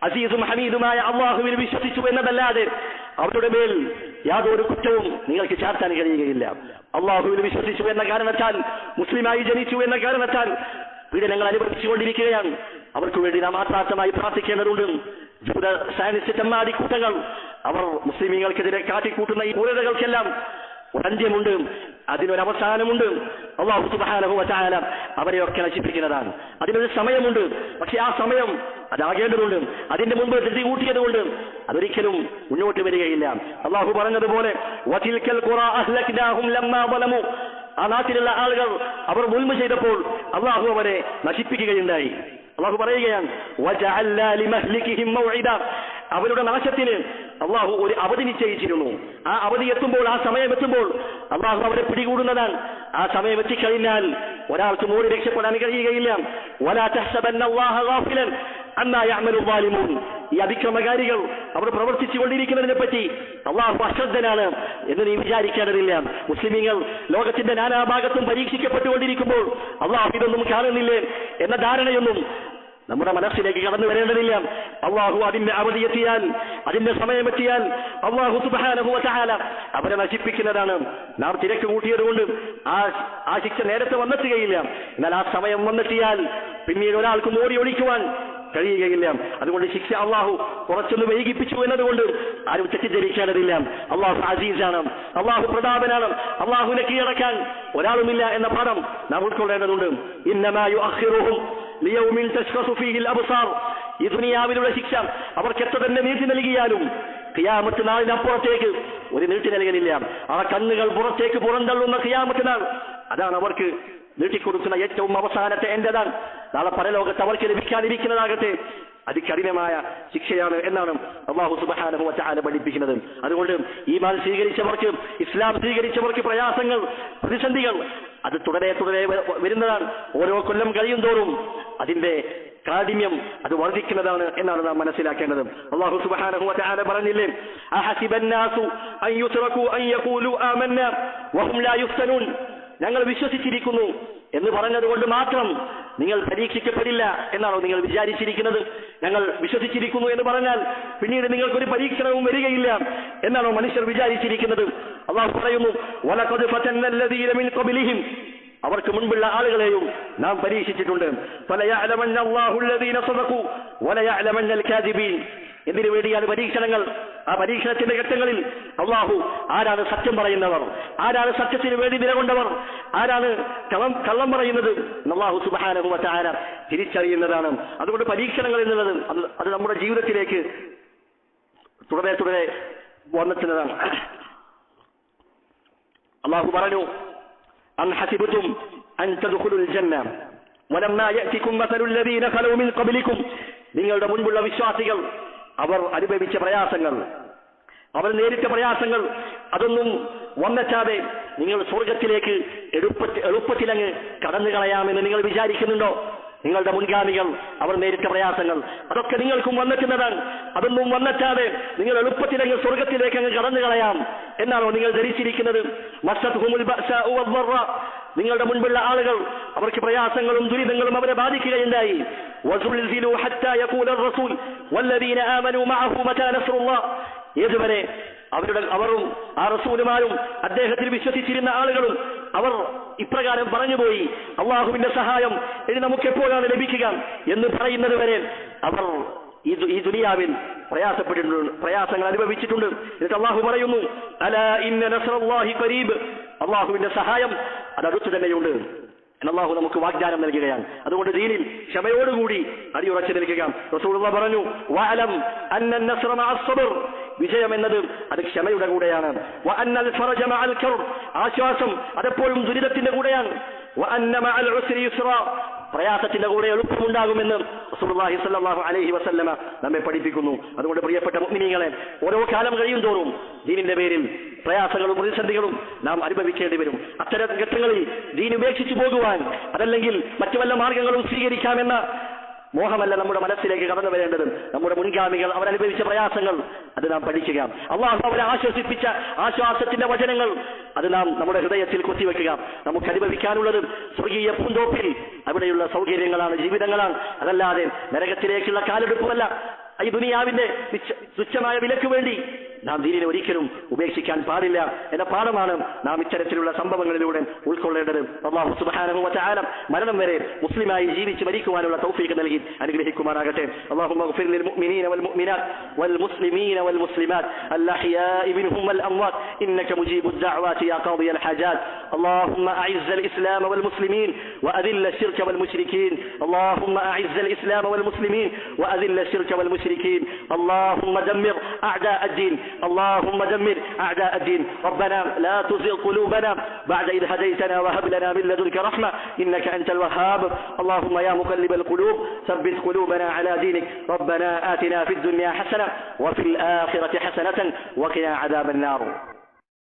അസീസും ഹമീദുമായ അല്ലാഹുവിൽ വിശ്വസിച്ചു എന്നതല്ലാതെ അവരുടെ മേൽ യാതൊരു കുറ്റവും നിങ്ങൾക്ക് ചാർത്താൻ കഴിയുകയില്ല. അല്ലാഹുവിൽ വിശ്വസിച്ചു എന്ന കാരണത്താൽ, മുസ്ലിമായി ജനിച്ചു എന്ന കാരണത്താൽ പീഡനങ്ങൾ അനുഭവിച്ചുകൊണ്ടിരിക്കുകയാണ്. അവർക്ക് വേണ്ടി നാം ആത്മാർത്ഥമായി പ്രാർത്ഥിക്കേണ്ടതുണ്ട്. ജൂത സയനിസ്റ്റ് തെമ്മാടി കൂട്ടങ്ങൾ അവർ മുസ്ലിമീങ്ങൾക്കെതിരെ കാട്ടിക്കൂട്ടുന്ന ഈ ക്രൂരതകൾക്കെല്ലാം ഒരന്ത്യമുണ്ട്, അതിനൊരവസാനമുണ്ട്. അല്ലാഹു സുബ്ഹാനഹു വ തആല അവരെയൊക്കെ നശിപ്പിക്കുന്നതാണ്. അതിനൊരു സമയമുണ്ട്. പക്ഷെ ആ സമയം അതാകേണ്ടതുണ്ട്. അതിന്റെ മുമ്പ് ധൃതി കൂട്ടിയതുകൊണ്ട് അതൊരിക്കലും മുന്നോട്ട് വരികയില്ല. അല്ലാഹു പറഞ്ഞതുപോലെ വതിൽകൽ ഖുറാ അഹ്ലക്നാഹും ലമ്മാ ളമു, ആ നാട്ടിലുള്ള ആളുകൾ അവർ മുൽമ ചെയ്തപ്പോൾ അല്ലാഹു അവരെ നശിപ്പിക്കുകയുണ്ടായി. അല്ലാഹു പറയുകയാണ് വജഅൽനാ ലിമഹ്ലികിഹിം മൗഇദ, അവരുടെ നാശത്തിന് അല്ലാഹു ഒരു അവധി നിശ്ചയിച്ചിരുന്നു. ആ അവധി എത്തുമ്പോൾ, ആ സമയം എത്തുമ്പോൾ അല്ലാഹു അവരെ പിടികൂടുന്നതാണ്. ആ സമയം എത്തിക്കഴിഞ്ഞാൽ ഒരാൾക്കും ഓടി രക്ഷപ്പെടാൻ കഴിയുകയില്ല. വലാ തഹ്സബന്നല്ലാഹ ഗാഫിലൻ അമ്മാ യഅമലു ളാലിമൂൻ, ഈ അതിക്രമകാരികൾ അവർ പ്രവർത്തിച്ചു കൊണ്ടിരിക്കുന്നതിനെ പറ്റി അല്ലാഹു അശ്രദ്ധനാണ് എന്ന് നീ വിചാരിക്കേണ്ടതില്ല. മുസ്ലിമീങ്ങൾ ലോകത്തിന്റെ നാനാഭാഗത്തും പരീക്ഷിക്കപ്പെട്ടുകൊണ്ടിരിക്കുമ്പോൾ അല്ലാഹു ഇതൊന്നും കാണുന്നില്ലേ എന്ന ധാരണയൊന്നും നമ്മുടെ മനസ്സിലേക്ക് കടന്നു വരേണ്ടതില്ല. അല്ലാഹു അതിന്റെ അവധിയെത്തിയാൽ, അതിന്റെ സമയമെത്തിയാൽ അല്ലാഹു സുബ്ഹാനഹു വ തആല അവരെ നശിപ്പിക്കുന്നതാണ്. നാം തിരക്ക് കൂട്ടിയതുകൊണ്ട് ആ ശിക്ഷ നേരത്തെ വന്നെത്തുകയില്ല. എന്നാൽ ആ സമയം വന്നെത്തിയാൽ പിന്നീട് ഒരാൾക്കും ഓടി ഒളിക്കുവാൻ കഴിയുകയില്ല. അതുകൊണ്ട് ശിക്ഷ അല്ലാഹു കുറച്ചൊന്ന് വൈകിപ്പിച്ചു എന്നതുകൊണ്ട് ആരും തെറ്റിദ്ധരിക്കേണ്ടതില്ല. അല്ലാഹു അസീസാണ്, അല്ലാഹു പ്രതാപനാണ്, അല്ലാഹുവിനെ കീഴടക്കാൻ ഒരാളുമില്ല എന്ന പാഠം നാം ഉൾക്കൊള്ളേണ്ടതുണ്ട്. ഇന്നമാ യുഅഖിറുഹും ലിയൗമിൻ തശ്ഖസു ഫീഹിൽ അബ്സാർ, ഈ ദുനിയാവിലുള്ള ശിക്ഷ അവർക്ക് എത്ര തന്നെ നീട്ടി നൽകിയാലും ഖിയാമത്ത് നാളിനപ്പുറത്തേക്ക് ഒരു നീട്ടി നൽകലില്ല. ആ കണ്ണുകൾ പുറത്തേക്ക് പുറന്തള്ളുന്ന ഖിയാമത്ത് നാൾ, അതാണ് അവർക്ക് നീട്ടിക്കൊടുക്കുന്ന ഏറ്റവും അവസാനത്തെ എന്റേതാണ്. നാളെ പരലോകത്ത് അവർക്ക് ലഭിക്കാതിരിക്കുന്നതാകട്ടെ അതികഠിനമായ ശിക്ഷയാണ് എന്നാണ് അല്ലാഹു സുബ്ഹാനഹു വ തആല പഠിപ്പിക്കുന്നത്. അതുകൊണ്ട് ഈമാൻ സ്വീകരിച്ചവർക്ക്, ഇസ്ലാം സ്വീകരിച്ചവർക്ക് പ്രയാസങ്ങൾ, പ്രതിസന്ധികൾ അത് തുടരെ വരുന്നതാണ്. ഓരോ കൊല്ലം കഴിയും തോറും അതിന്റെ കാഠിന്യം അത് വർദ്ധിക്കുന്നതാണ് എന്നാണ് നാം മനസ്സിലാക്കേണ്ടത്. അല്ലാഹു സുബ്ഹാനഹു വ തആല പറഞ്ഞില്ലേ, അഹസിബന്നാസു അൻ യുത്റകു അൻ യഖൂലു ആമന്നാ വഹും ലാ യുഫ്തനൂൻ, ഞങ്ങൾ വിശ്വസിച്ചിരിക്കുന്നു എന്ന് പറഞ്ഞതുകൊണ്ട് മാത്രം നിങ്ങൾ പരീക്ഷിക്കപ്പെടില്ല എന്നാണോ നിങ്ങൾ വിചാരിച്ചിരിക്കുന്നത്? ഞങ്ങൾ വിശ്വസിച്ചിരിക്കുന്നു എന്ന് പറഞ്ഞാൽ പിന്നീട് നിങ്ങൾക്കൊരു പരീക്ഷണവും വരികയില്ല എന്നാണോ മനുഷ്യർ വിചാരിച്ചിരിക്കുന്നത്? അല്ലാഹു പറയുന്നു വലഖദ് ഫതന്നല്ലദീന മിൻ ഖബ്ലിഹിം, അവർക്ക് മുൻപുള്ള ആളുകളെയും നാം പരീക്ഷിച്ചിട്ടുണ്ട്. ഫലയഅലമന്ന അല്ലാഹു അല്ലദീന സദഖു വലയഅലമന്നൽ കാദിബീൻ. എന്തിനു വേണ്ടിയാണ് പരീക്ഷണങ്ങൾ? ആ പരീക്ഷണത്തിന്റെ ഘട്ടങ്ങളിൽ അല്ലാഹു ആരാണ് സത്യം പറയുന്നവർ, ആരാണ് സത്യത്തിന് വേണ്ടി നിലകൊണ്ടവർ, ആരാണ് കള്ളം പറയുന്നത് അല്ലാഹു സുബ്ഹാനഹു വ തആല തിരിച്ചറിയുന്നതാണ്. അതുകൊണ്ട് പരീക്ഷണങ്ങൾ എന്നുള്ളത് അത് നമ്മുടെ ജീവിതത്തിലേക്ക് തുടരെ വന്നെത്തുന്നതാണ്. അല്ലാഹു പറഞ്ഞു അം ഹസിബതും അൻ തദ്ഖുലുൽ ജന്ന വലമ്മാ യഅതികും മസലുൽ ലദീന ഖലൂ മിൻ ഖബ്ലികും, നിങ്ങളുടെ മുൻപുള്ള വിശ്വാസികൾ അവർ അനുഭവിച്ച പ്രയാസങ്ങൾ, അവർ നേരിട്ട പ്രയാസങ്ങൾ അതൊന്നും വന്നെത്താതെ നിങ്ങൾ സ്വർഗത്തിലേക്ക് എളുപ്പത്തിലങ്ങ് കടന്നു കളയാമെന്ന് നിങ്ങൾ വിചാരിക്കുന്നുണ്ടോ? നിങ്ങളുടെ മുൻഗാമികൾ അവർ നേരിട്ട പ്രയാസങ്ങൾ അതൊക്കെ നിങ്ങൾക്കും വന്നെത്തുന്നതാണ്. അതൊന്നും വന്നെത്താതെ നിങ്ങൾ എളുപ്പത്തിലങ്ങ് സ്വർഗത്തിലേക്ക് അങ്ങ് കടന്നു കളയാം എന്നാണോ നിങ്ങൾ ധരിച്ചിരിക്കുന്നത്? മസ്സത്ഹുമുൽ ബഅ്സാഉ വദ്ദറ, നിങ്ങളുടെ മുൻപുള്ള ആളുകൾ അവർക്ക് പ്രയാസങ്ങളും ദുരിതങ്ങളും അവരെ ബാധിക്കുകയുണ്ടായി. വസുൽസിലു ഹത്താ യഖൂല റസൂൽ വല്ലദീന ആമനൂ മഅഹു മതാ നസ്റുല്ലാഹ്, ഏതുവരെ അവരും ആ റസൂലുമാരും അദ്ദേഹത്തിൽ വിശ്വസിച്ചിരുന്ന ആളുകളും അവർ ഇപ്രകാരം പറഞ്ഞുപോയി, അള്ളാഹുവിന്റെ സഹായം ഇനി നമുക്ക് എപ്പോഴാണ് ലഭിക്കുക എന്ന് പറയുന്നത് വരെ അവർ ഈ ദുനിയാവിൽ പ്രയാസങ്ങൾ അനുഭവിച്ചിട്ടുണ്ട്. എന്നിട്ട് അള്ളാഹു പറയുന്നു അലാ ഇന്ന നസ്റല്ലാഹി ഖരീബ്, അള്ളാഹുവിന്റെ സഹായം അത് അടുത്തു തന്നെയുണ്ട് എന്ന് അള്ളാഹു നമുക്ക് വാഗ്ദാനം നൽകുകയാണ്. അതുകൊണ്ട് ദീനിൽ ക്ഷമയോടുകൂടി അടിയുറച്ചു നിൽക്കുക. റസൂലുള്ളാഹി പറഞ്ഞു വഅലം അന്ന നസ്റ മഅസ് സബ്ർ, വിജയം എന്നത് അത് ക്ഷമയുടെ കൂടെയാണ്. വഅന്നൽ ഫറജ മഅൽ കർബ്, ആശ്വാസം അതെപ്പോഴും ദുരിതത്തിന്റെ കൂടെയാണ്. വഅന്ന മഅൽ ഉസ്രി യുസ്റ, പ്രയാസത്തിന്റെ കൂടെ എളുപ്പമുണ്ടാകുമെന്ന് റസൂലുള്ളാഹി സ്വല്ലല്ലാഹു അലൈഹി വസല്ലമ നമ്മെ പഠിപ്പിക്കുന്നു. അതുകൊണ്ട് പ്രിയപ്പെട്ട മുഅ്മിനീങ്ങളെ, ഓരോ കാലം കഴിയും തോറും ദീനിന്റെ പേരിൽ പ്രയാസങ്ങളും പ്രതിസന്ധികളും നാം അനുഭവിക്കേണ്ടി വരും. അത്തരം ഘട്ടങ്ങളിൽ ദീൻ ഉപേക്ഷിച്ചു പോകുവാൻ, അതല്ലെങ്കിൽ മറ്റു വല്ല മാർഗങ്ങളും സ്വീകരിക്കാമെന്ന മോഹമല്ല നമ്മുടെ മനസ്സിലേക്ക് കടന്നു വരേണ്ടത്. നമ്മുടെ മുൻഗാമികൾ അവരനുഭവിച്ച പ്രയാസങ്ങൾ അത് നാം പഠിക്കുക. അള്ളാഹു അവരെ ആശ്വസിപ്പിച്ച ആശ്വാസത്തിന്റെ വചനങ്ങൾ അത് നാം നമ്മുടെ ഹൃദയത്തിൽ കുത്തിവെക്കുക. നമുക്ക് അനുഭവിക്കാനുള്ളത് സ്വർഗീയ പൂന്തോപ്പിൽ അവിടെയുള്ള സൗകര്യങ്ങളാണ്, ജീവിതങ്ങളാണ്. അതല്ലാതെ നരകത്തിലേക്കുള്ള കാലെടുപ്പുമല്ല. ഈ ദുനിയാവിന്റെ തുച്ഛമായ വിലക്ക് വേണ്ടി നാം ദീനിനെ ഒരിക്കലും ഉപേക്ഷിക്കാൻ പാടില്ല എന്ന പാഠമാണ് നാം ഇത്തരത്തിലുള്ള സംഭവങ്ങളിലൂടെ ഉൾക്കൊള്ളേണ്ടത്. അല്ലാഹു സുബ്ഹാനഹു വ തആല മരണം വരെ മുസ്ലിമായി ജീവിച്ച് മരിക്കുവാനുള്ള തൗഫീഖ് നൽകി അനുഗ്രഹിക്കുമാറാകട്ടെ. അല്ലാഹുമ്മ ഗ്ഫിർ ലിൽ മുഅ്മിനീന വൽ മുഅ്മിനാത്ത് വൽ മുസ്ലിമീന വൽ മുസ്ലിമാത്ത് അൽഅഹ്യാഇ മിൻഹും വൽ അംവാത്ത് ഇന്നക മുജീബുദ് ദഅവാതി യാ ഖാദിയൽ ഹജാത്ത്. اللهم أعز الإسلام والمسلمين وأذل الشرك والمشركين. اللهم أعز الإسلام والمسلمين وأذل الشرك والمشركين. اللهم دمر أعداء الدين. اللهم دمر أعداء الدين. ربنا لا تزغ قلوبنا بعد إذ هديتنا وهب لنا من لدنك رحمة إنك أنت الوهاب. اللهم يا مقلب القلوب ثبت قلوبنا على دينك. ربنا آتنا في الدنيا حسنة وفي الآخرة حسنة وقنا عذاب النار.